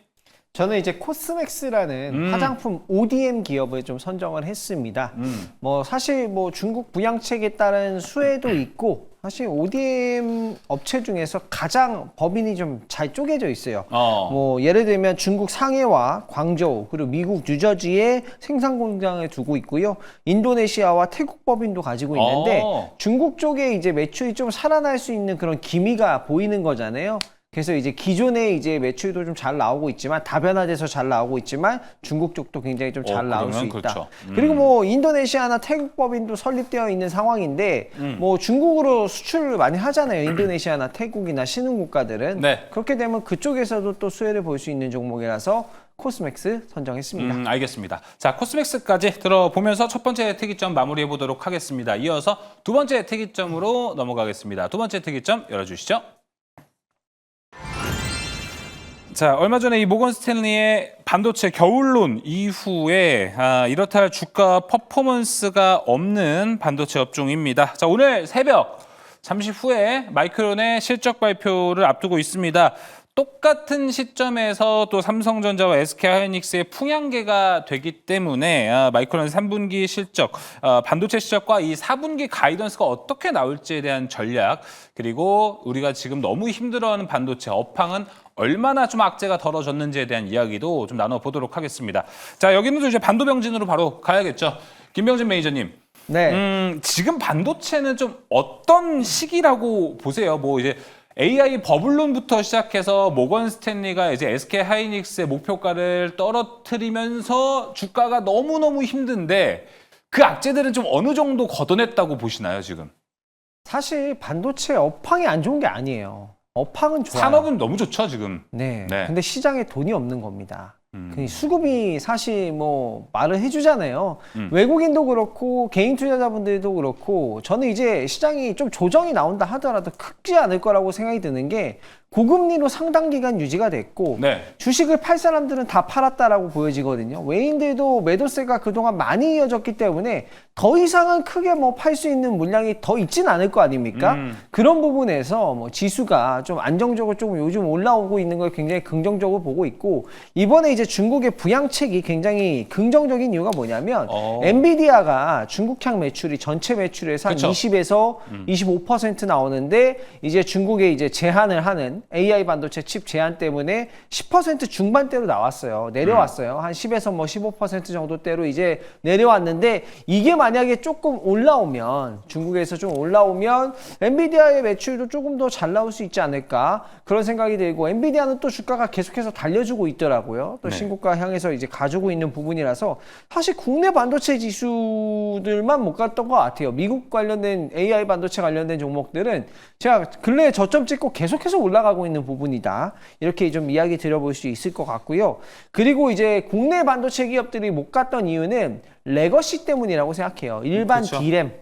저는 이제 코스맥스라는 화장품 ODM 기업을 좀 선정을 했습니다. 뭐 사실 뭐 중국 부양책에 따른 수혜도 있고 사실 ODM 업체 중에서 가장 법인이 좀 잘 쪼개져 있어요. 뭐 예를 들면 중국 상해와 광저우 그리고 미국 뉴저지에 생산 공장을 두고 있고요. 인도네시아와 태국 법인도 가지고 있는데 중국 쪽에 이제 매출이 좀 살아날 수 있는 그런 기미가 보이는 거잖아요. 그래서 이제 기존에 이제 매출도 좀 잘 나오고 있지만 다변화돼서 잘 나오고 있지만 중국 쪽도 굉장히 좀 잘 나올 수 있다. 그렇죠. 그리고 뭐 인도네시아나 태국 법인도 설립되어 있는 상황인데 뭐 중국으로 수출을 많이 하잖아요. 인도네시아나 태국이나 신흥 국가들은 네. 그렇게 되면 그쪽에서도 또 수혜를 볼 수 있는 종목이라서 코스맥스 선정했습니다. 알겠습니다. 자, 코스맥스까지 들어보면서 첫 번째 특이점 마무리해 보도록 하겠습니다. 이어서 두 번째 특이점으로 넘어가겠습니다. 두 번째 특이점 열어주시죠. 자, 얼마 전에 이 모건 스탠리의 반도체 겨울론 이후에 이렇다 할 주가 퍼포먼스가 없는 반도체 업종입니다. 자, 오늘 새벽 잠시 후에 마이크론의 실적 발표를 앞두고 있습니다. 똑같은 시점에서 또 삼성전자와 SK하이닉스의 풍향계가 되기 때문에 마이크론 3분기 실적, 반도체 실적과 이 4분기 가이던스가 어떻게 나올지에 대한 전략, 그리고 우리가 지금 너무 힘들어하는 반도체 업황은 얼마나 좀 악재가 덜어졌는지에 대한 이야기도 좀 나눠보도록 하겠습니다. 자, 여기는 또 이제 반도병진으로 바로 가야겠죠. 김병진 매니저님. 네. 지금 반도체는 좀 어떤 시기라고 보세요? 뭐 이제 AI 버블론부터 시작해서 모건 스탠리가 이제 SK 하이닉스의 목표가를 떨어뜨리면서 주가가 너무너무 힘든데 그 악재들은 좀 어느 정도 걷어냈다고 보시나요, 지금? 사실 반도체 업황이 안 좋은 게 아니에요. 업황은 좋아요. 산업은 너무 좋죠, 지금. 네. 네. 근데 시장에 돈이 없는 겁니다. 그 수급이 사실 뭐 말을 해주잖아요. 외국인도 그렇고 개인 투자자분들도 그렇고 저는 이제 시장이 좀 조정이 나온다 하더라도 크지 않을 거라고 생각이 드는 게 고금리로 상당 기간 유지가 됐고 네. 주식을 팔 사람들은 다 팔았다라고 보여지거든요. 외인들도 매도세가 그동안 많이 이어졌기 때문에 더 이상은 크게 뭐 팔 수 있는 물량이 더 있진 않을 거 아닙니까? 그런 부분에서 뭐 지수가 좀 안정적으로 조금 요즘 올라오고 있는 걸 굉장히 긍정적으로 보고 있고 이번에 이제 중국의 부양책이 굉장히 긍정적인 이유가 뭐냐면 엔비디아가 중국향 매출이 전체 매출에서 한 그쵸. 20에서 25% 나오는데 이제 중국에 이제 제한을 하는 AI 반도체 칩 제한 때문에 10% 중반대로 나왔어요. 내려왔어요. 한 10에서 뭐 15% 정도대로 이제 내려왔는데 이게 만약에 조금 올라오면 중국에서 좀 올라오면 엔비디아의 매출도 조금 더 잘 나올 수 있지 않을까 그런 생각이 들고 엔비디아는 또 주가가 계속해서 달려주고 있더라고요. 또 신고가 향해서 이제 가지고 있는 부분이라서 사실 국내 반도체 지수들만 못 갔던 것 같아요. 미국 관련된 AI 반도체 관련된 종목들은 제가 근래에 저점 찍고 계속해서 올라가고 있는 부분이다. 이렇게 좀 이야기 드려볼 수 있을 것 같고요. 그리고 이제 국내 반도체 기업들이 못 갔던 이유는 레거시 때문이라고 생각해요. 일반 그쵸. D램.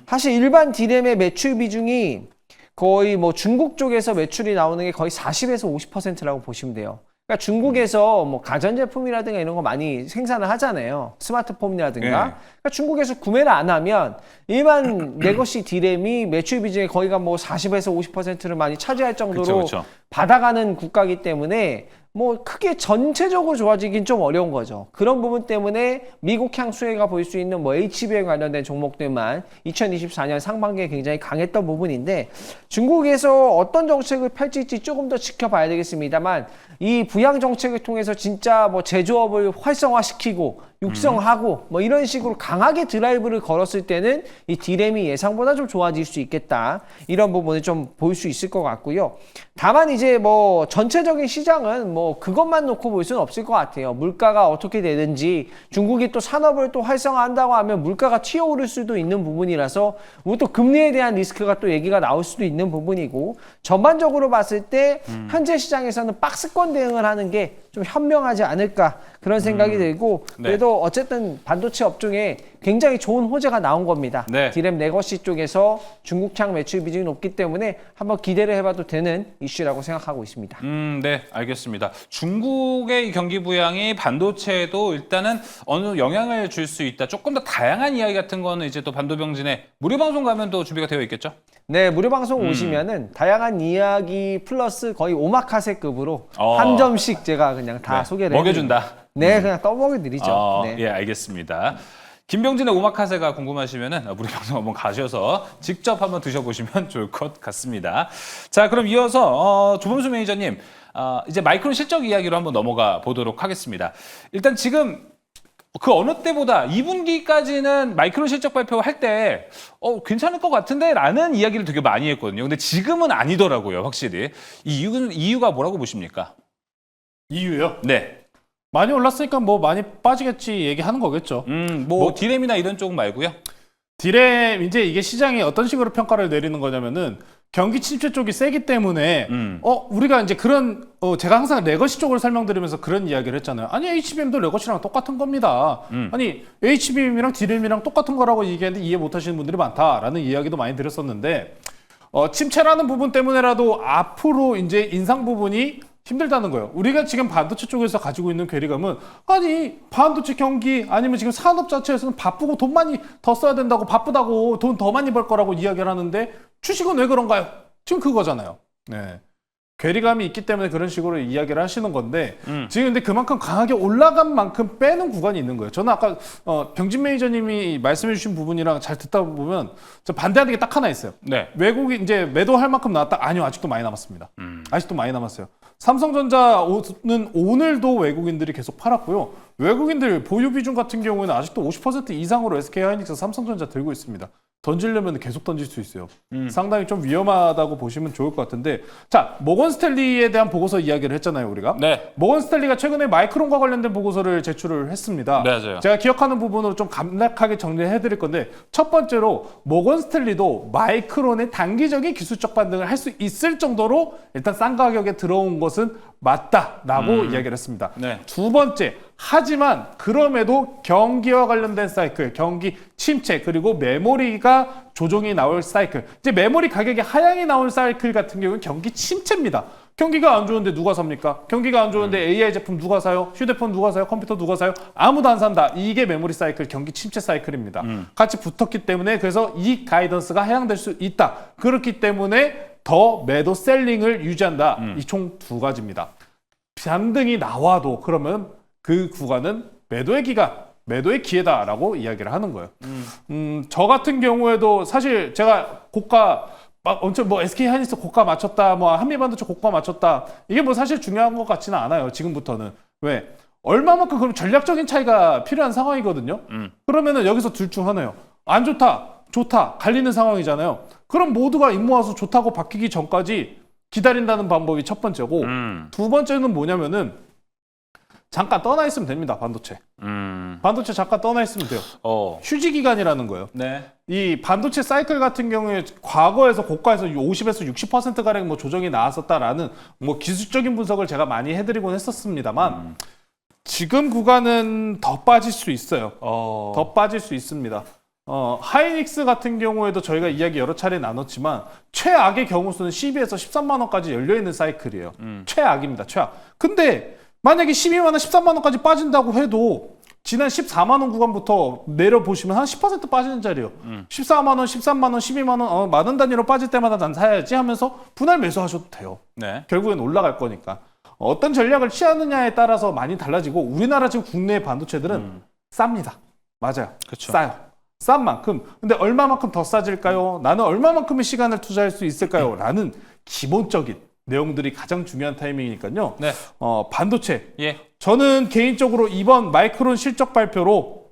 사실 일반 D램의 매출 비중이 거의 뭐 중국 쪽에서 매출이 나오는 게 거의 40에서 50%라고 보시면 돼요. 그러니까 중국에서 뭐 가전제품이라든가 이런 거 많이 생산을 하잖아요. 스마트폰이라든가. 네. 그러니까 중국에서 구매를 안 하면 일반 레거시 D램이 매출 비중의 거의가 뭐 40에서 50%를 많이 차지할 정도로 그쵸. 받아가는 국가이기 때문에 뭐 크게 전체적으로 좋아지긴 좀 어려운 거죠. 그런 부분 때문에 미국향 수혜가 보일 수 있는 뭐 HBM 관련된 종목들만 2024년 상반기에 굉장히 강했던 부분인데 중국에서 어떤 정책을 펼칠지 조금 더 지켜봐야 되겠습니다만 이 부양 정책을 통해서 진짜 뭐 제조업을 활성화시키고 육성하고 뭐 이런 식으로 강하게 드라이브를 걸었을 때는 이 D램이 예상보다 좀 좋아질 수 있겠다. 이런 부분을 좀 볼 수 있을 것 같고요. 다만 이제 뭐 전체적인 시장은 뭐 그것만 놓고 볼 수는 없을 것 같아요. 물가가 어떻게 되든지 중국이 또 산업을 또 활성화한다고 하면 물가가 튀어오를 수도 있는 부분이라서 또 금리에 대한 리스크가 또 얘기가 나올 수도 있는 부분이고 전반적으로 봤을 때 현재 시장에서는 박스권 대응을 하는 게 좀 현명하지 않을까 그런 생각이 들고 네. 그래도 어쨌든 반도체 업종에 굉장히 좋은 호재가 나온 겁니다. 네. 디램 레거시 쪽에서 중국 창 매출 비중이 높기 때문에 한번 기대를 해봐도 되는 이슈라고 생각하고 있습니다. 네, 알겠습니다. 중국의 이 경기 부양이 반도체에도 일단은 어느 영향을 줄 수 있다. 조금 더 다양한 이야기 같은 거는 이제 또 반도병진의 무료 방송 가면 또 준비가 되어 있겠죠? 네, 무료 방송 오시면은 다양한 이야기 플러스 거의 오마카세급으로 어. 한 점씩 제가 그냥 다 네, 소개를 먹여준다. 네, 그냥 떠먹여드리죠. 네. 예, 알겠습니다. 김병진의 오마카세가 궁금하시면은 무료 방송 한번 가셔서 직접 한번 드셔보시면 좋을 것 같습니다. 자, 그럼 이어서 조범수 매니저님, 이제 마이크론 실적 이야기로 한번 넘어가 보도록 하겠습니다. 일단 지금 그 어느 때보다 2분기까지는 마이크론 실적 발표할 때 괜찮을 것 같은데 라는 이야기를 되게 많이 했거든요. 근데 지금은 아니더라고요, 확실히. 이유가 뭐라고 보십니까? 이유요? 네. 많이 올랐으니까 뭐 많이 빠지겠지 얘기하는 거겠죠. 뭐 디램이나 이런 쪽 말고요. 디램 이제 이게 시장이 어떤 식으로 평가를 내리는 거냐면은 경기 침체 쪽이 세기 때문에 우리가 이제 그런 제가 항상 레거시 쪽을 설명드리면서 그런 이야기를 했잖아요. 아니 HBM도 레거시랑 똑같은 겁니다. 아니 HBM이랑 디램이랑 똑같은 거라고 얘기하는데 이해 못 하시는 분들이 많다라는 이야기도 많이 드렸었는데 침체라는 부분 때문에라도 앞으로 이제 인상 부분이 힘들다는 거예요. 우리가 지금 반도체 쪽에서 가지고 있는 괴리감은 아니 반도체 경기 아니면 지금 산업 자체에서는 바쁘고 돈 많이 더 써야 된다고 바쁘다고 돈 더 많이 벌 거라고 이야기를 하는데 주식은 왜 그런가요? 지금 그거잖아요. 네. 괴리감이 있기 때문에 그런 식으로 이야기를 하시는 건데 지금 근데 그만큼 강하게 올라간 만큼 빼는 구간이 있는 거예요. 저는 아까 병진 매니저님이 말씀해 주신 부분이랑 잘 듣다 보면 저 반대하는 게 딱 하나 있어요. 네. 외국이 이제 매도할 만큼 나왔다. 아니요, 아직도 많이 남았습니다. 아직도 많이 남았어요. 삼성전자는 오늘도 외국인들이 계속 팔았고요. 외국인들 보유 비중 같은 경우에는 아직도 50% 이상으로 SK하이닉스, 삼성전자 들고 있습니다. 던지려면 계속 던질 수 있어요. 상당히 좀 위험하다고 보시면 좋을 것 같은데 자, 모건 스탠리에 대한 보고서 이야기를 했잖아요, 우리가. 네. 모건 스탠리가 최근에 마이크론과 관련된 보고서를 제출을 했습니다. 맞아요. 제가 기억하는 부분으로 좀 간략하게 정리해 드릴 건데 첫 번째로 모건 스탠리도 마이크론의 단기적인 기술적 반등을 할 수 있을 정도로 일단 싼 가격에 들어온 것은 맞다라고 이야기를 했습니다. 네. 두 번째, 하지만 그럼에도 경기와 관련된 사이클, 경기 침체 그리고 메모리가 조정이 나올 사이클, 이제 메모리 가격이 하향이 나올 사이클 같은 경우는 경기 침체입니다. 경기가 안 좋은데 누가 삽니까? 경기가 안 좋은데 AI 제품 누가 사요? 휴대폰 누가 사요? 컴퓨터 누가 사요? 아무도 안 산다. 이게 메모리 사이클, 경기 침체 사이클입니다. 같이 붙었기 때문에 그래서 이 가이던스가 하향될 수 있다. 그렇기 때문에 더 매도 셀링을 유지한다. 이 총 두 가지입니다. 반등이 나와도 그러면 그 구간은 매도의 기간, 매도의 기회다라고 이야기를 하는 거예요. 저 같은 경우에도 사실 제가 고가 막 엄청 뭐 SK 하이닉스 고가 맞췄다, 뭐 한미반도체 고가 맞췄다, 이게 뭐 사실 중요한 것 같지는 않아요. 지금부터는. 왜? 얼마만큼 그럼 전략적인 차이가 필요한 상황이거든요. 그러면은 여기서 둘 중 하나예요. 안 좋다, 좋다, 갈리는 상황이잖아요. 그럼 모두가 입모아서 좋다고 바뀌기 전까지 기다린다는 방법이 첫 번째고, 두 번째는 뭐냐면은 잠깐 떠나 있으면 됩니다. 반도체. 반도체 잠깐 떠나 있으면 돼요. 휴지 기간이라는 거예요. 네. 이 반도체 사이클 같은 경우에 과거에서 고가에서 50에서 60% 가량 뭐 조정이 나왔었다라는 뭐 기술적인 분석을 제가 많이 해드리곤 했었습니다만 지금 구간은 더 빠질 수 있어요. 더 빠질 수 있습니다. 하이닉스 같은 경우에도 저희가 이야기 여러 차례 나눴지만 최악의 경우 수는 12에서 13만 원까지 열려 있는 사이클이에요. 최악입니다. 최악. 근데 만약에 12만 원, 13만 원까지 빠진다고 해도 지난 14만 원 구간부터 내려보시면 한 10% 빠지는 자리예요. 14만 원, 13만 원, 12만 원, 만 원 단위로 빠질 때마다 난 사야지 하면서 분할 매수하셔도 돼요. 네. 결국엔 올라갈 거니까. 어떤 전략을 취하느냐에 따라서 많이 달라지고 우리나라 지금 국내 반도체들은 쌉니다. 맞아요. 그쵸. 싸요. 싼 만큼. 근데 얼마만큼 더 싸질까요? 나는 얼마만큼의 시간을 투자할 수 있을까요? 라는 기본적인 내용들이 가장 중요한 타이밍이니까요. 네. 반도체. 예. 저는 개인적으로 이번 마이크론 실적 발표로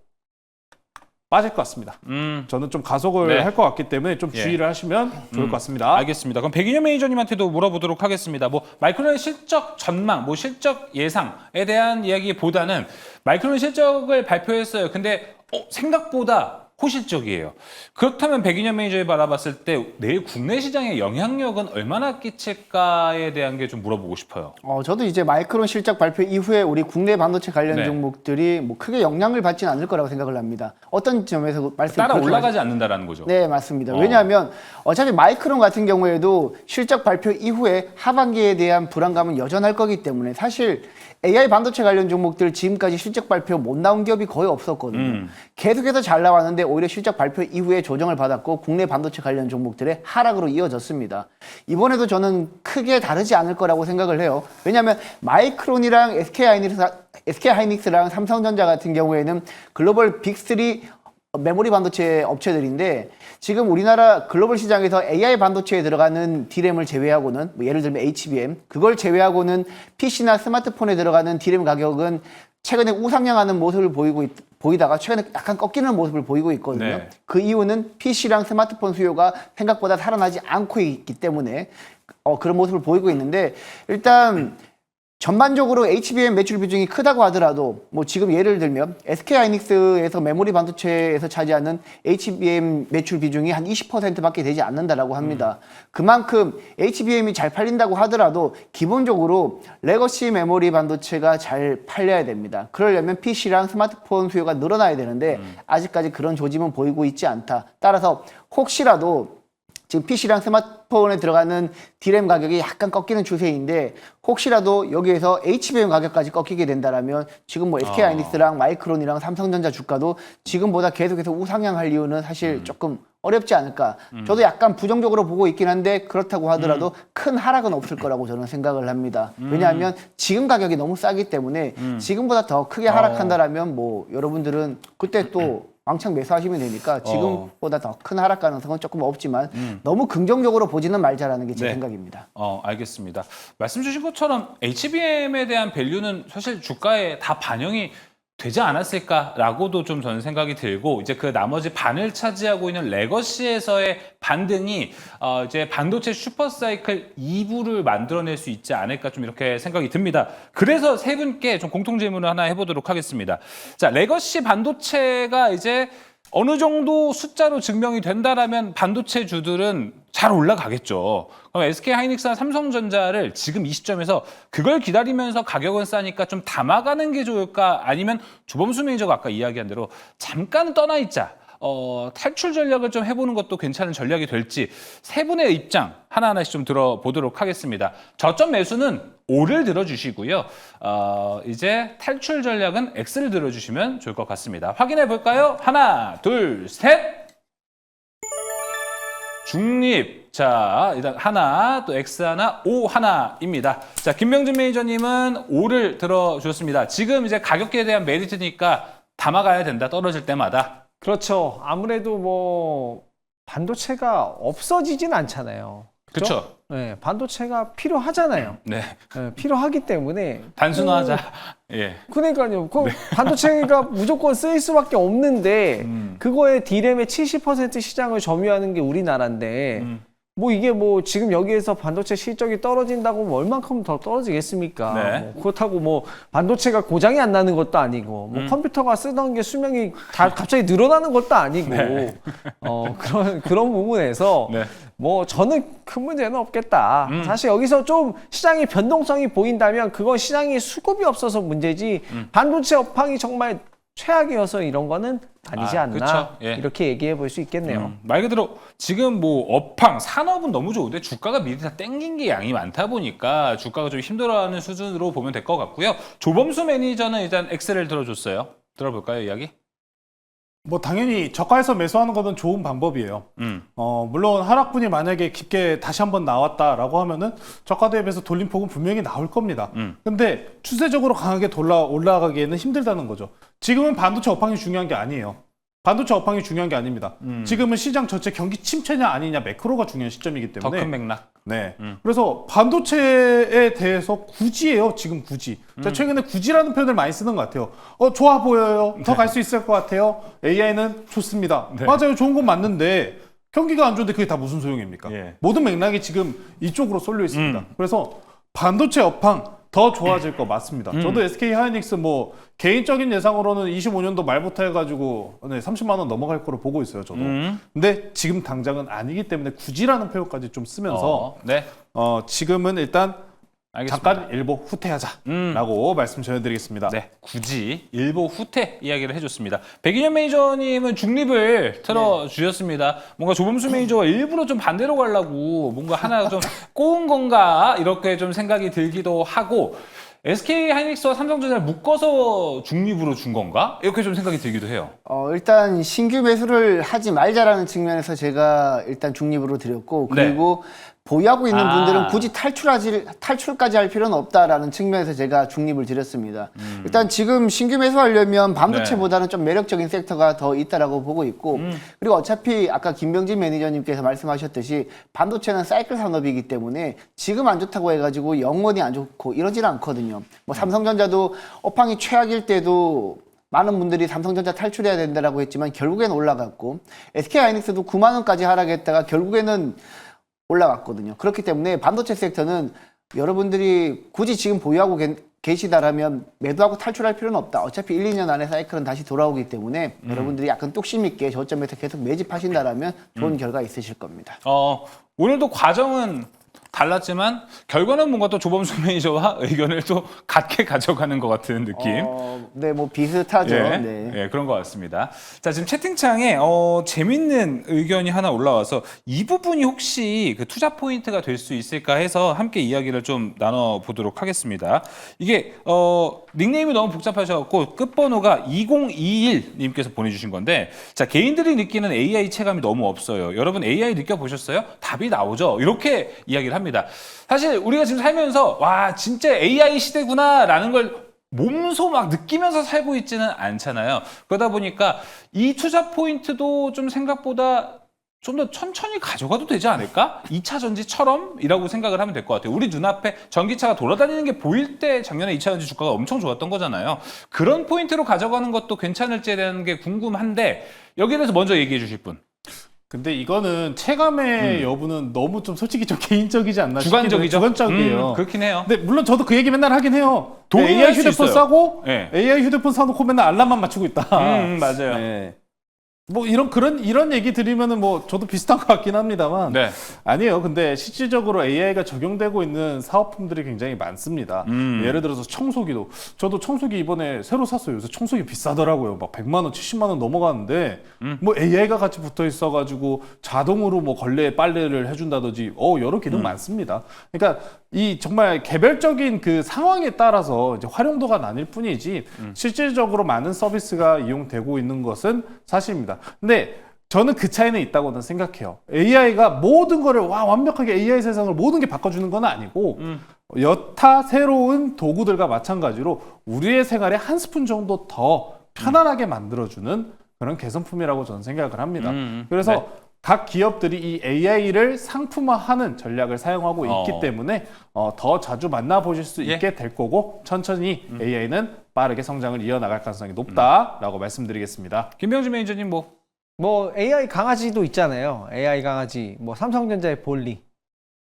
빠질 것 같습니다. 저는 좀 가속을 네. 할 것 같기 때문에 좀 예. 주의를 하시면 좋을 것 같습니다. 알겠습니다. 그럼 백인현 매니저님한테도 물어보도록 하겠습니다. 뭐 마이크론의 실적 전망, 뭐 실적 예상에 대한 이야기보다는 마이크론 실적을 발표했어요. 근데 생각보다 호실적이에요. 그렇다면 백인현 매니저에 바라봤을 때 내일 국내 시장의 영향력은 얼마나 끼칠까에 대한 게 좀 물어보고 싶어요. 저도 이제 마이크론 실적 발표 이후에 우리 국내 반도체 관련 네. 종목들이 뭐 크게 영향을 받지는 않을 거라고 생각을 합니다. 어떤 점에서 따라 그렇게 올라가지 않는다라는 거죠. 네, 맞습니다. 왜냐하면 어차피 마이크론 같은 경우에도 실적 발표 이후에 하반기에 대한 불안감은 여전할 거기 때문에 사실 AI 반도체 관련 종목들 지금까지 실적 발표 못 나온 기업이 거의 없었거든요. 계속해서 잘 나왔는데 오히려 실적 발표 이후에 조정을 받았고 국내 반도체 관련 종목들의 하락으로 이어졌습니다. 이번에도 저는 크게 다르지 않을 거라고 생각을 해요. 왜냐하면 마이크론이랑 SK하이닉스랑 삼성전자 같은 경우에는 글로벌 빅3 메모리 반도체 업체들인데 지금 우리나라 글로벌 시장에서 AI 반도체에 들어가는 D램을 제외하고는 뭐 예를 들면 HBM 그걸 제외하고는 PC나 스마트폰에 들어가는 D램 가격은 최근에 우상향하는 모습을 보이다가 최근에 약간 꺾이는 모습을 보이고 있거든요. 네. 그 이유는 PC랑 스마트폰 수요가 생각보다 살아나지 않고 있기 때문에 그런 모습을 보이고 있는데 일단 전반적으로 HBM 매출 비중이 크다고 하더라도 뭐 지금 예를 들면 SK하이닉스에서 메모리 반도체에서 차지하는 HBM 매출 비중이 한 20%밖에 되지 않는다라고 합니다. 그만큼 HBM이 잘 팔린다고 하더라도 기본적으로 레거시 메모리 반도체가 잘 팔려야 됩니다. 그러려면 PC랑 스마트폰 수요가 늘어나야 되는데 아직까지 그런 조짐은 보이고 있지 않다. 따라서 혹시라도 지금 PC랑 스마트폰에 들어가는 D램 가격이 약간 꺾이는 추세인데 혹시라도 여기에서 HBM 가격까지 꺾이게 된다라면 지금 뭐 SK하이닉스랑 마이크론이랑 삼성전자 주가도 지금보다 계속해서 우상향할 이유는 사실 조금 어렵지 않을까. 저도 약간 부정적으로 보고 있긴 한데 그렇다고 하더라도 큰 하락은 없을 거라고 저는 생각을 합니다. 왜냐하면 지금 가격이 너무 싸기 때문에 지금보다 더 크게 하락한다라면 뭐 여러분들은 그때 또 왕창 매수하시면 되니까 지금보다 더 큰 하락 가능성은 조금 없지만 너무 긍정적으로 보지는 말자라는 게 제 네. 생각입니다. 알겠습니다. 말씀 주신 것처럼 HBM에 대한 밸류는 사실 주가에 다 반영이 되지 않았을까라고도 좀 저는 생각이 들고 이제 그 나머지 반을 차지하고 있는 레거시에서의 반등이 이제 반도체 슈퍼사이클 2부를 만들어낼 수 있지 않을까 좀 이렇게 생각이 듭니다. 그래서 세 분께 좀 공통 질문을 하나 해보도록 하겠습니다. 자, 레거시 반도체가 이제 어느 정도 숫자로 증명이 된다라면 반도체 주들은 잘 올라가겠죠. 그럼 SK하이닉스나 삼성전자를 지금 이 시점에서 그걸 기다리면서 가격은 싸니까 좀 담아가는 게 좋을까? 아니면 조범수 매니저가 아까 이야기한 대로 잠깐 떠나 있자. 탈출 전략을 좀 해보는 것도 괜찮은 전략이 될지 세 분의 입장 하나하나씩 좀 들어보도록 하겠습니다. 저점 매수는 O를 들어주시고요. 이제 탈출 전략은 X를 들어주시면 좋을 것 같습니다. 확인해 볼까요? 하나, 둘, 셋. 중립. 자, 일단 하나, 또 X 하나, O 하나입니다. 자, 김명준 매니저님은 O를 들어주셨습니다. 지금 이제 가격에 대한 메리트니까 담아가야 된다. 떨어질 때마다. 그렇죠. 아무래도 뭐 반도체가 없어지진 않잖아요. 그렇죠. 네, 반도체가 필요하잖아요. 네. 네, 필요하기 때문에 단순화하자. 예. 그러니까요. 그 반도체가 무조건 쓰일 수밖에 없는데 그거에 D램의 70% 시장을 점유하는 게 우리나라인데 뭐 이게 뭐 지금 여기에서 반도체 실적이 떨어진다고 뭐 얼만큼 더 떨어지겠습니까? 네. 뭐 그렇다고 뭐 반도체가 고장이 안 나는 것도 아니고 뭐 컴퓨터가 쓰던 게 수명이 다 갑자기 늘어나는 것도 아니고 네. 그런 부분에서 네. 뭐 저는 큰 문제는 없겠다. 사실 여기서 좀 시장의 변동성이 보인다면 그건 시장이 수급이 없어서 문제지 반도체 업황이 정말 최악이어서 이런 거는 아니지 않나 그쵸. 예. 이렇게 얘기해 볼 수 있겠네요. 말 그대로 지금 뭐 업황, 산업은 너무 좋은데 주가가 미리 다 땡긴 게 양이 많다 보니까 주가가 좀 힘들어하는 수준으로 보면 될 것 같고요. 조범수 매니저는 일단 엑셀을 들어줬어요. 들어볼까요, 이야기? 뭐 당연히 저가에서 매수하는 것은 좋은 방법이에요. 물론 하락분이 만약에 깊게 다시 한번 나왔다라고 하면은 저가 대비해서 돌림폭은 분명히 나올 겁니다. 근데 추세적으로 강하게 올라가기에는 힘들다는 거죠. 지금은 반도체 업황이 중요한 게 아니에요. 반도체 업황이 중요한 게 아닙니다. 지금은 시장 전체 경기 침체냐 아니냐 매크로가 중요한 시점이기 더 때문에 큰 맥락. 네. 그래서 반도체에 대해서 굳이예요. 지금 굳이. 제가 최근에 굳이라는 표현을 많이 쓰는 것 같아요. 좋아 보여요. 더 갈 수 있을 것 같아요. AI는 좋습니다. 네. 맞아요. 좋은 건 맞는데 경기가 안 좋은데 그게 다 무슨 소용입니까? 예. 모든 맥락이 지금 이쪽으로 쏠려 있습니다. 그래서 반도체 업황 더 좋아질 거 맞습니다. 저도 SK 하이닉스 뭐 개인적인 예상으로는 25년도 말부터 해가지고 30만 원 넘어갈 거로 보고 있어요. 저도. 근데 지금 당장은 아니기 때문에 굳이라는 표현까지 좀 쓰면서 네. 지금은 일단 알겠습니다. 잠깐 일보 후퇴하자라고 말씀 전해드리겠습니다. 네, 굳이 일보 후퇴 이야기를 해줬습니다. 백인현 매니저님은 중립을 틀어주셨습니다. 뭔가 조범수 매니저가 일부러 좀 반대로 가려고 뭔가 하나 좀 꼬은 건가 이렇게 좀 생각이 들기도 하고 SK 하이닉스와 삼성전자를 묶어서 중립으로 준 건가 이렇게 좀 생각이 들기도 해요. 일단 신규 매수를 하지 말자라는 측면에서 제가 일단 중립으로 드렸고 그리고 보유하고 있는 분들은 굳이 탈출까지 할 필요는 없다라는 측면에서 제가 중립을 드렸습니다. 일단 지금 신규 매수하려면 반도체보다는 좀 매력적인 섹터가 더 있다라고 보고 있고 그리고 어차피 아까 김병진 매니저님께서 말씀하셨듯이 반도체는 사이클 산업이기 때문에 지금 안 좋다고 해가지고 영원히 안 좋고 이러질 않거든요. 뭐 삼성전자도 업황이 최악일 때도 많은 분들이 삼성전자 탈출해야 된다라고 했지만 결국에는 올라갔고 SK 하이닉스도 9만 원까지 하락했다가 결국에는 올라갔거든요. 그렇기 때문에 반도체 섹터는 여러분들이 굳이 지금 보유하고 계시다라면 매도하고 탈출할 필요는 없다. 어차피 1, 2년 안에 사이클은 다시 돌아오기 때문에 여러분들이 약간 뚝심 있게 저점에서 계속 매집하신다라면 좋은 결과 있으실 겁니다. 오늘도 과정은 달랐지만 결과는 뭔가 또 조범수 매니저와 의견을 또 같게 가져가는 것 같은 느낌. 네, 뭐 비슷하죠. 예, 네. 예, 그런 것 같습니다. 자, 지금 채팅창에 재밌는 의견이 하나 올라와서 이 부분이 혹시 그 투자 포인트가 될 수 있을까 해서 함께 이야기를 좀 나눠보도록 하겠습니다. 이게 닉네임이 너무 복잡하셔갖고 끝번호가 2021님께서 보내주신 건데 자, 개인들이 느끼는 AI 체감이 너무 없어요. 여러분 AI 느껴보셨어요? 답이 나오죠? 이렇게 이야기를 합니다. 사실 우리가 지금 살면서 와 진짜 AI 시대구나라는 걸 몸소 막 느끼면서 살고 있지는 않잖아요. 그러다 보니까 이 투자 포인트도 좀 생각보다 좀 더 천천히 가져가도 되지 않을까? 2차 전지처럼 이라고 생각을 하면 될 것 같아요. 우리 눈앞에 전기차가 돌아다니는 게 보일 때 작년에 2차 전지 주가가 엄청 좋았던 거잖아요. 그런 포인트로 가져가는 것도 괜찮을지에 대한 게 궁금한데 여기에 대해서 먼저 얘기해 주실 분. 근데 이거는 체감의 여부는 너무 좀 솔직히 좀 개인적이지 않나 주관적이죠. 주관적이에요. 그렇긴 해요. 근데 물론 저도 그 얘기 맨날 하긴 해요. 동의할 AI 수 휴대폰 있어요. 싸고 네. AI 휴대폰 사놓고 맨날 알람만 맞추고 있다. 맞아요. 네. 뭐 이런 얘기 드리면은 뭐 저도 비슷한 것 같긴 합니다만 네. 아니에요. 근데 실질적으로 AI가 적용되고 있는 사업품들이 굉장히 많습니다. 예를 들어서 청소기도 저도 청소기 이번에 새로 샀어요. 요새 청소기 비싸더라고요. 막 100만 원, 70만 원 넘어가는데 뭐 AI가 같이 붙어 있어가지고 자동으로 뭐 걸레 빨래를 해준다든지 여러 기능 많습니다. 그러니까 이 정말 개별적인 그 상황에 따라서 이제 활용도가 나뉠 뿐이지 실질적으로 많은 서비스가 이용되고 있는 것은 사실입니다. 근데 저는 그 차이는 있다고는 생각해요. AI가 모든 거를 완벽하게 AI 세상을 모든 게 바꿔주는 건 아니고 여타 새로운 도구들과 마찬가지로 우리의 생활에 한 스푼 정도 더 편안하게 만들어주는 그런 개선품이라고 저는 생각을 합니다. 그래서 각 기업들이 이 AI를 상품화하는 전략을 사용하고 있기 때문에 더 자주 만나보실 수 있게 될 거고 천천히 AI는 빠르게 성장을 이어나갈 가능성이 높다라고 말씀드리겠습니다. 김병준 매니저님 뭐 AI 강아지도 있잖아요. AI 강아지, 뭐 삼성전자의 볼리,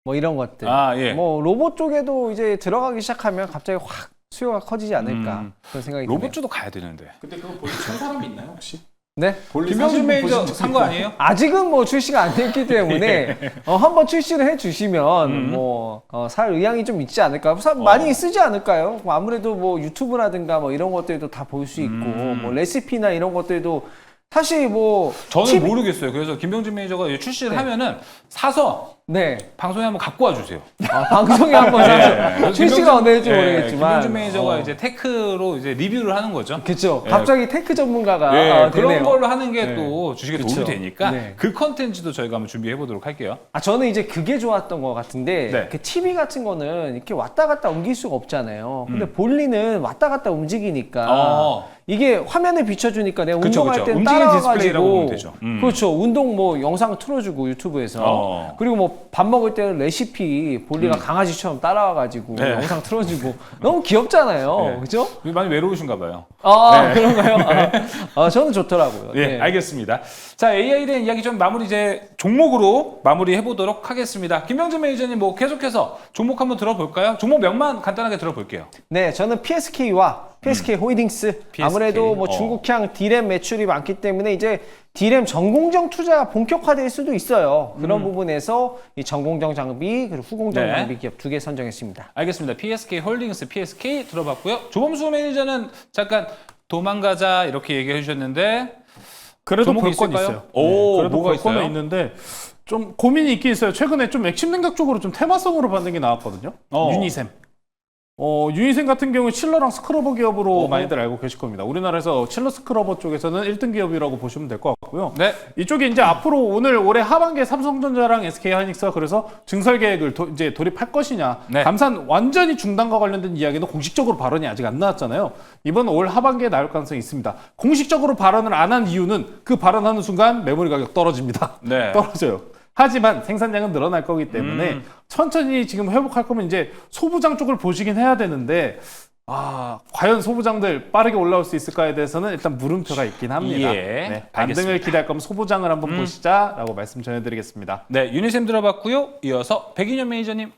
뭐 이런 것들. 뭐 로봇 쪽에도 이제 들어가기 시작하면 갑자기 확 수요가 커지지 않을까 그런 생각이 드네요. 로봇주도 가야 되는데. 근데 그거 볼리 산 사람이 있나요 혹시? 네? 김병준 매니저 산 거 아니에요? 아직은 뭐 출시가 안 됐기 때문에 한번 출시를 해주시면 뭐 살 의향이 좀 있지 않을까. 많이 쓰지 않을까요? 뭐 아무래도 뭐 유튜브라든가 뭐 이런 것들도 다 볼 수 있고 뭐 레시피나 이런 것들도 사실 뭐 저는 모르겠어요. 그래서 김병준 매니저가 출시를 하면은 사서 방송에 한번 갖고 와주세요. 방송에 한번 사서 출시가 언제 될지 모르겠지만 김병준 매니저가 이제 테크로 이제 리뷰를 하는 거죠. 그렇죠. 갑자기 테크 전문가가 그런 걸로 하는 게 또 주식에 도움이 그쵸. 되니까 그 컨텐츠도 저희가 한번 준비해 보도록 할게요. 저는 이제 그게 좋았던 것 같은데 그 TV 같은 거는 이렇게 왔다 갔다 옮길 수가 없잖아요. 근데 볼리는 왔다 갔다 움직이니까 이게 화면에 비춰주니까 내가 운동할 때 움직이는 디스플레이라고 보면 따라와가지고 되죠. 그렇죠. 운동 뭐 영상 틀어주고 유튜브에서 그리고 뭐 뭐 밥 먹을 때는 레시피 볼리가 강아지처럼 따라와가지고 네. 영상 틀어주고 너무 귀엽잖아요. 네. 그죠? 많이 외로우신가 봐요. 아, 그런가요? 저는 좋더라고요. 네, 네. 알겠습니다. 자, AI 된 이야기 좀 마무리 이제 종목으로 마무리해 보도록 하겠습니다. 김병준 매니저님 뭐 계속해서 종목 한번 들어볼까요? 종목 명만 간단하게 들어볼게요. 네, 저는 PSK와 PSK 홀딩스 PSK. 아무래도 뭐 중국향 D램 매출이 많기 때문에 이제 D램 전공정 투자가 본격화될 수도 있어요. 그런 부분에서 이 전공정 장비 그리고 후공정 네. 장비 기업 2개 선정했습니다. 알겠습니다. PSK 홀딩스, PSK 들어봤고요. 조범수 매니저는 잠깐 도망가자 이렇게 얘기해 주셨는데 그래도 종목이 볼 건 있을까요? 있어요. 오, 그래도 뭐가 볼 거는 있어요? 있는데 좀 고민이 있긴 있어요. 최근에 좀 액침 냉각 쪽으로 좀 테마성으로 받는 게 나왔거든요. 유니셈. 유니셈 같은 경우에 칠러랑 스크러버 기업으로 많이들 알고 계실 겁니다. 우리나라에서 칠러 스크러버 쪽에서는 1등 기업이라고 보시면 될 것 같고요. 네. 이쪽에 이제 앞으로 오늘 올해 하반기에 삼성전자랑 SK하이닉스가 그래서 증설 계획을 이제 돌입할 것이냐. 네. 감산 완전히 중단과 관련된 이야기는 공식적으로 발언이 아직 안 나왔잖아요. 이번 올 하반기에 나올 가능성이 있습니다. 공식적으로 발언을 안 한 이유는 그 발언하는 순간 메모리 가격 떨어집니다. 네. 떨어져요. 하지만 생산량은 늘어날 거기 때문에 천천히 지금 회복할 거면 이제 소부장 쪽을 보시긴 해야 되는데 과연 소부장들 빠르게 올라올 수 있을까에 대해서는 일단 물음표가 있긴 합니다. 예, 네, 알겠습니다. 반등을 기대할 거면 소부장을 한번 보시자라고 말씀 전해드리겠습니다. 네, 유니셈 들어봤고요. 이어서 백인현 매니저님.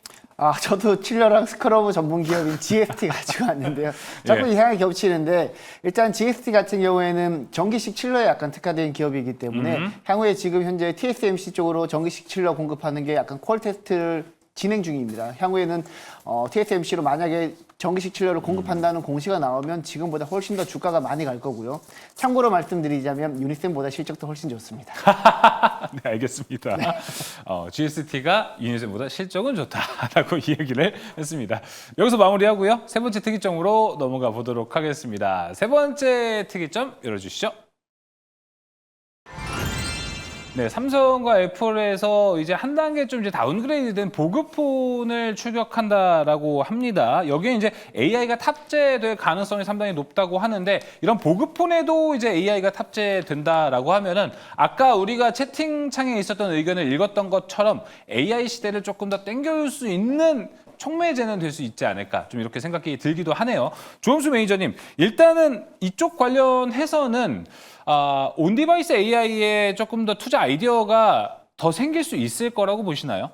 저도 칠러랑 스크러브 전문 기업인 GST 가지고 왔는데요. 자꾸 예. 이상하게 겹치는데 일단 GST 같은 경우에는 전기식 칠러에 약간 특화된 기업이기 때문에 향후에 지금 현재 TSMC 쪽으로 전기식 칠러 공급하는 게 약간 퀄 테스트를 진행 중입니다. 향후에는 TSMC로 만약에 전기식 칠러를 공급한다는 공시가 나오면 지금보다 훨씬 더 주가가 많이 갈 거고요. 참고로 말씀드리자면 유니셈보다 실적도 훨씬 좋습니다. 네, 알겠습니다. GST가 유니셈보다 실적은 좋다라고 이야기를 했습니다. 여기서 마무리하고요. 세 번째 특이점으로 넘어가 보도록 하겠습니다. 세 번째 특이점 열어주시죠. 네, 삼성과 애플에서 이제 한 단계 좀 이제 다운그레이드된 보급폰을 출격한다라고 합니다. 여기에 이제 AI가 탑재될 가능성이 상당히 높다고 하는데 이런 보급폰에도 이제 AI가 탑재된다라고 하면은 아까 우리가 채팅창에 있었던 의견을 읽었던 것처럼 AI 시대를 조금 더 땡겨줄 수 있는 촉매제는 될 수 있지 않을까 좀 이렇게 생각이 들기도 하네요. 조범수 매니저님, 일단은 이쪽 관련해서는 온디바이스 AI에 조금 더 투자 아이디어가 더 생길 수 있을 거라고 보시나요?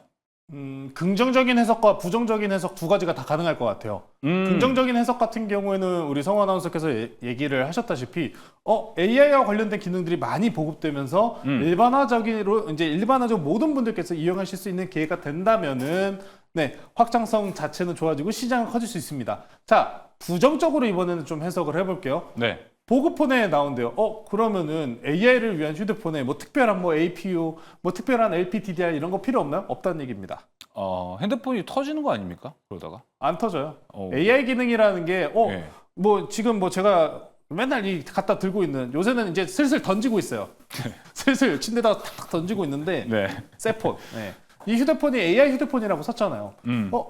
긍정적인 해석과 부정적인 해석 두 가지가 다 가능할 것 같아요. 긍정적인 해석 같은 경우에는 우리 성우 아나운서께서 얘기를 하셨다시피 AI와 관련된 기능들이 많이 보급되면서 일반화적으로 모든 분들께서 이용하실 수 있는 기회가 된다면은 확장성 자체는 좋아지고 시장은 커질 수 있습니다. 자, 부정적으로 이번에는 좀 해석을 해볼게요. 네. 보급폰에 나온대요. 그러면은 AI를 위한 휴대폰에 뭐 특별한 뭐 APU, 뭐 특별한 LPDDR 이런 거 필요 없나요? 없다는 얘기입니다. 핸드폰이 터지는 거 아닙니까? 그러다가. 안 터져요. AI 기능이라는 게 네. 뭐 지금 뭐 제가 맨날 갖다 들고 있는 요새는 이제 슬슬 던지고 있어요. 슬슬 침대다가 탁탁 던지고 있는데 네. 새 폰. 이 휴대폰이 AI 휴대폰이라고 썼잖아요.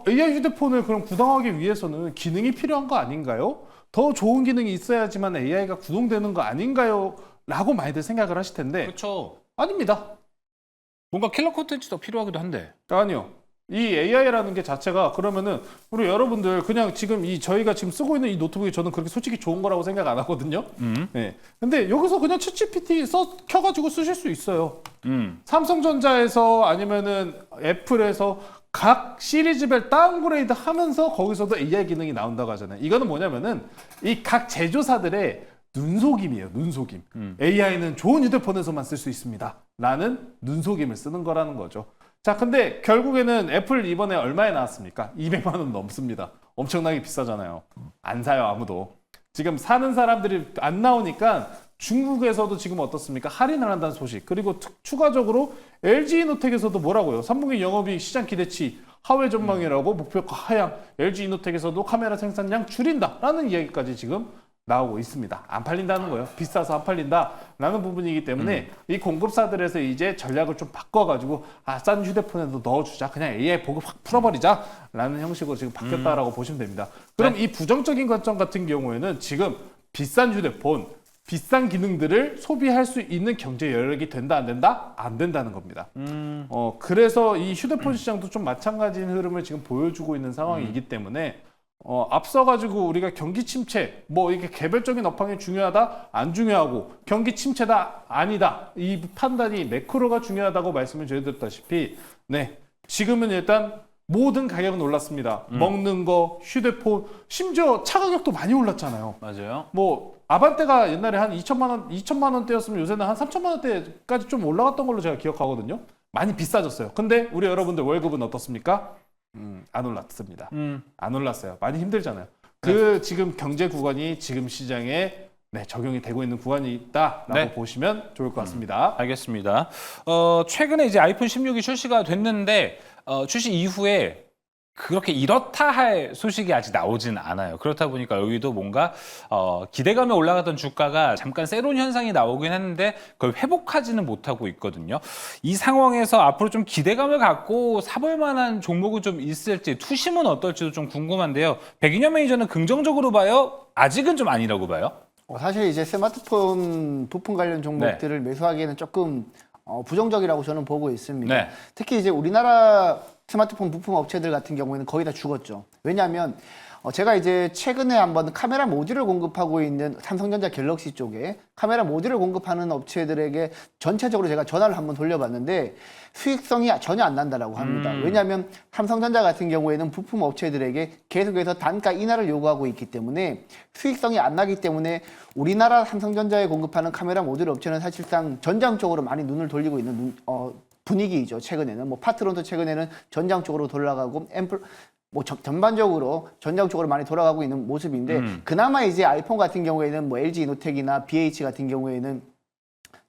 AI 휴대폰을 그럼 구동하기 위해서는 기능이 필요한 거 아닌가요? 더 좋은 기능이 있어야지만 AI가 구동되는 거 아닌가요? 라고 많이들 생각을 하실 텐데 그렇죠. 아닙니다. 뭔가 킬러 콘텐츠도 필요하기도 한데. 아니요. 이 AI라는 게 자체가 그러면은 우리 여러분들 그냥 지금 저희가 지금 쓰고 있는 이 노트북이 저는 그렇게 솔직히 좋은 거라고 생각 안 하거든요. 네. 근데 여기서 그냥 챗GPT 켜가지고 쓰실 수 있어요. 삼성전자에서 아니면은 애플에서 각 시리즈별 다운그레이드 하면서 거기서도 AI 기능이 나온다고 하잖아요. 이거는 뭐냐면은 이 각 제조사들의 눈속임이에요. 눈속임. AI는 좋은 휴대폰에서만 쓸 수 있습니다. 라는 눈속임을 쓰는 거라는 거죠. 자, 근데 결국에는 애플 이번에 얼마에 나왔습니까? 200만 원 넘습니다. 엄청나게 비싸잖아요. 안 사요, 아무도. 지금 사는 사람들이 안 나오니까 중국에서도 지금 어떻습니까? 할인을 한다는 소식. 그리고 추가적으로 LG이노텍에서도 뭐라고요? 3분기 영업이익 시장 기대치 하회 전망이라고 목표가 하향. LG이노텍에서도 카메라 생산량 줄인다라는 이야기까지 지금 나오고 있습니다. 안 팔린다는 거예요. 비싸서 안 팔린다라는 부분이기 때문에 이 공급사들에서 이제 전략을 좀 바꿔가지고 싼 휴대폰에도 넣어주자. 그냥 AI 보급 확 풀어버리자라는 형식으로 지금 바뀌었다라고 보시면 됩니다. 그럼 이 부정적인 관점 같은 경우에는 지금 비싼 휴대폰 비싼 기능들을 소비할 수 있는 경제 여력이 된다 안 된다? 안 된다는 겁니다. 그래서 이 휴대폰 시장도 좀 마찬가지인 흐름을 지금 보여주고 있는 상황이기 때문에 앞서가지고 우리가 경기 침체, 뭐 이게 개별적인 업황이 중요하다, 안 중요하고 경기 침체다, 아니다 이 판단이 매크로가 중요하다고 말씀을 드렸다시피, 네 지금은 일단 모든 가격은 올랐습니다. 먹는 거, 휴대폰, 심지어 차 가격도 많이 올랐잖아요. 맞아요. 뭐 아반떼가 옛날에 한 2천만 원대였으면 요새는 한 3천만 원대까지 좀 올라갔던 걸로 제가 기억하거든요. 많이 비싸졌어요. 근데 우리 여러분들 월급은 어떻습니까? 안 올랐습니다. 안 올랐어요. 많이 힘들잖아요. 지금 경제 구간이 지금 시장에 적용이 되고 있는 구간이 있다라고 네. 보시면 좋을 것 같습니다. 알겠습니다. 최근에 이제 아이폰 16이 출시가 됐는데 출시 이후에 그렇게 이렇다 할 소식이 아직 나오진 않아요. 그렇다 보니까 여기도 뭔가 기대감에 올라갔던 주가가 잠깐 세론 현상이 나오긴 했는데 그걸 회복하지는 못하고 있거든요. 이 상황에서 앞으로 좀 기대감을 갖고 사볼 만한 종목은 좀 있을지, 투심은 어떨지도 좀 궁금한데요. 백인현 매니저는 긍정적으로 봐요? 아직은 좀 아니라고 봐요? 사실 이제 스마트폰 부품 관련 종목들을 매수하기에는 조금 부정적이라고 저는 보고 있습니다. 네. 특히 이제 우리나라 스마트폰 부품 업체들 같은 경우에는 거의 다 죽었죠. 왜냐하면 제가 이제 최근에 한번 카메라 모듈을 공급하고 있는 삼성전자 갤럭시 쪽에 카메라 모듈을 공급하는 업체들에게 전체적으로 제가 전화를 한번 돌려봤는데 수익성이 전혀 안 난다라고 합니다. 왜냐하면 삼성전자 같은 경우에는 부품 업체들에게 계속해서 단가 인하를 요구하고 있기 때문에 수익성이 안 나기 때문에 우리나라 삼성전자에 공급하는 카메라 모듈 업체는 사실상 전장 쪽으로 많이 눈을 돌리고 있는 분위기이죠. 최근에는 뭐 파트론도 최근에는 전장 쪽으로 돌아가고 앰플 뭐 전반적으로 전장 쪽으로 많이 돌아가고 있는 모습인데 그나마 이제 아이폰 같은 경우에는 뭐 LG 이노텍이나 BH 같은 경우에는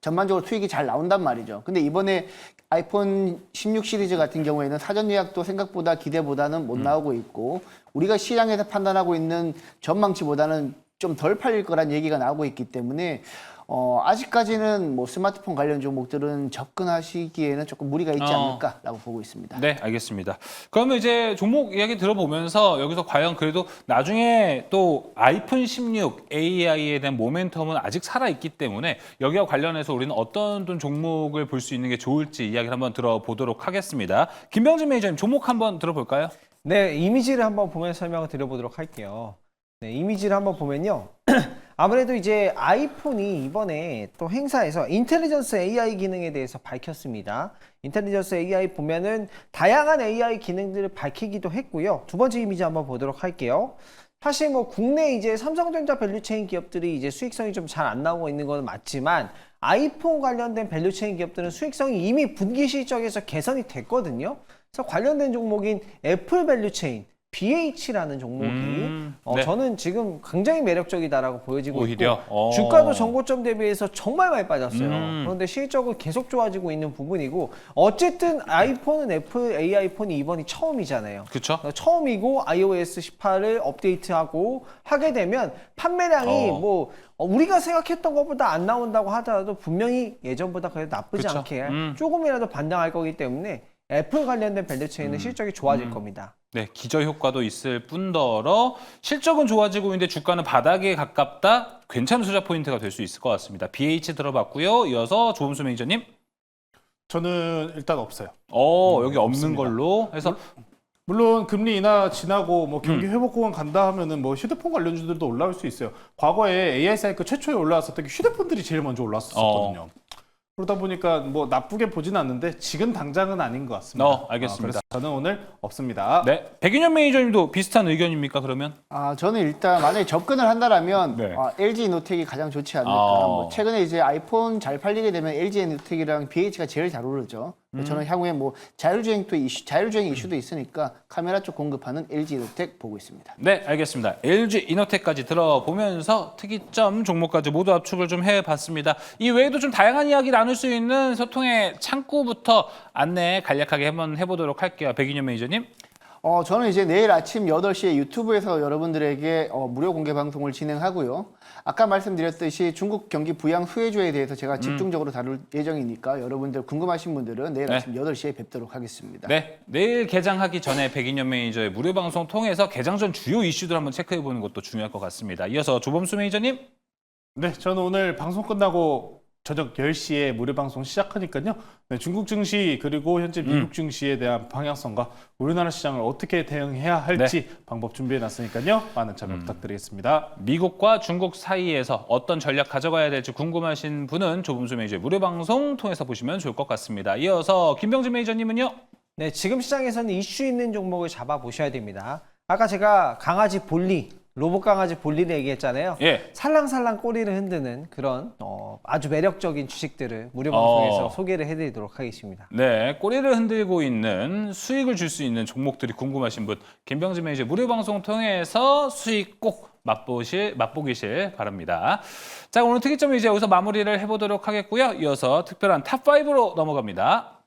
전반적으로 수익이 잘 나온단 말이죠. 근데 이번에 아이폰 16 시리즈 같은 경우에는 사전 예약도 생각보다 기대보다는 못 나오고 있고 우리가 시장에서 판단하고 있는 전망치보다는 좀 덜 팔릴 거란 얘기가 나오고 있기 때문에 아직까지는 뭐 스마트폰 관련 종목들은 접근하시기에는 조금 무리가 있지 않을까라고 보고 있습니다. 네, 알겠습니다. 그러면 이제 종목 이야기 들어보면서 여기서 과연 그래도 나중에 또 아이폰 16 AI에 대한 모멘텀은 아직 살아있기 때문에 여기와 관련해서 우리는 어떤 종목을 볼 수 있는 게 좋을지 이야기를 한번 들어보도록 하겠습니다. 김병진 매니저님 종목 한번 들어볼까요? 네, 이미지를 한번 보면서 설명을 드려보도록 할게요. 네, 이미지를 한번 보면요. 아무래도 이제 아이폰이 이번에 또 행사에서 인텔리전스 AI 기능에 대해서 밝혔습니다. 인텔리전스 AI 보면은 다양한 AI 기능들을 밝히기도 했고요. 두 번째 이미지 한번 보도록 할게요. 사실 뭐 국내 이제 삼성전자 밸류체인 기업들이 이제 수익성이 좀 잘 안 나오고 있는 건 맞지만 아이폰 관련된 밸류체인 기업들은 수익성이 이미 분기 실적에서 개선이 됐거든요. 그래서 관련된 종목인 애플 밸류체인 BH라는 종목이 네. 저는 지금 굉장히 매력적이다라고 보여지고 오히려? 있고 주가도 전고점 대비해서 정말 많이 빠졌어요. 그런데 실적은 계속 좋아지고 있는 부분이고 어쨌든 아이폰은 애플 AI폰이 이번이 처음이잖아요. 그렇죠. 처음이고 iOS 18을 업데이트하고 하게 되면 판매량이 뭐 우리가 생각했던 것보다 안 나온다고 하더라도 분명히 예전보다 그래도 나쁘지 그쵸. 않게 조금이라도 반등할 거기 때문에 애플 관련된 밸류체인은 실적이 좋아질 겁니다. 네, 기저 효과도 있을 뿐더러 실적은 좋아지고 있는데 주가는 바닥에 가깝다. 괜찮은 투자 포인트가 될 수 있을 것 같습니다. BH 들어봤고요. 이어서 조범수 매니저님. 저는 일단 없어요. 여기 없는 없습니다. 걸로 해서 물론 금리 인하 지나고 뭐 경기 회복 구간 간다 하면은 뭐 휴대폰 관련주들도 올라올 수 있어요. 과거에 AI 사이클 최초에 올라왔었던 게 휴대폰들이 제일 먼저 올랐었거든요. 그러다 보니까 뭐 나쁘게 보지는 않는데 지금 당장은 아닌 것 같습니다. 알겠습니다. 그래서 저는 오늘 없습니다. 네, 백인현 매니저님도 비슷한 의견입니까 그러면? 저는 일단 만약에 접근을 한다라면 네. LG 이노텍이 가장 좋지 않을까. 뭐 최근에 이제 아이폰 잘 팔리게 되면 LG 이노텍이랑 BH가 제일 잘 오르죠. 저는 향후에 뭐 자율주행 이슈도 있으니까 카메라 쪽 공급하는 LG 이노텍 보고 있습니다. 네, 알겠습니다. LG 이노텍까지 들어보면서 특이점 종목까지 모두 압축을 좀 해봤습니다. 이 외에도 좀 다양한 이야기 나눌 수 있는 소통의 창구부터 안내 간략하게 한번 해보도록 할게요. 백인현 매니저님. 저는 이제 내일 아침 8시에 유튜브에서 여러분들에게 무료 공개 방송을 진행하고요. 아까 말씀드렸듯이 중국 경기 부양 수혜주에 대해서 제가 집중적으로 다룰 예정이니까 여러분들 궁금하신 분들은 내일 아침 8시에 뵙도록 하겠습니다. 네, 내일 개장하기 전에 백인현 매니저의 무료 방송 통해서 개장 전 주요 이슈들 한번 체크해보는 것도 중요할 것 같습니다. 이어서 조범수 매니저님. 네, 저는 오늘 방송 끝나고 저녁 10시에 무료 방송 시작하니까요. 네, 중국 증시 그리고 현재 미국 증시에 대한 방향성과 우리나라 시장을 어떻게 대응해야 할지 방법 준비해 놨으니까요. 많은 참여 부탁드리겠습니다. 미국과 중국 사이에서 어떤 전략 가져가야 될지 궁금하신 분은 조범수 매니저의 무료 방송 통해서 보시면 좋을 것 같습니다. 이어서 김병진 매니저님은요? 네, 지금 시장에서는 이슈 있는 종목을 잡아보셔야 됩니다. 아까 제가 강아지 볼리, 로봇 강아지 볼리를 얘기했잖아요. 예. 살랑살랑 꼬리를 흔드는 그런 아주 매력적인 주식들을 무료 방송에서 소개를 해드리도록 하겠습니다. 네, 꼬리를 흔들고 있는 수익을 줄 수 있는 종목들이 궁금하신 분 김병진 매니저 무료 방송 통해서 수익 꼭 맛보기실 바랍니다. 자, 오늘 특이점 이제 여기서 마무리를 해보도록 하겠고요. 이어서 특별한 탑5로 넘어갑니다.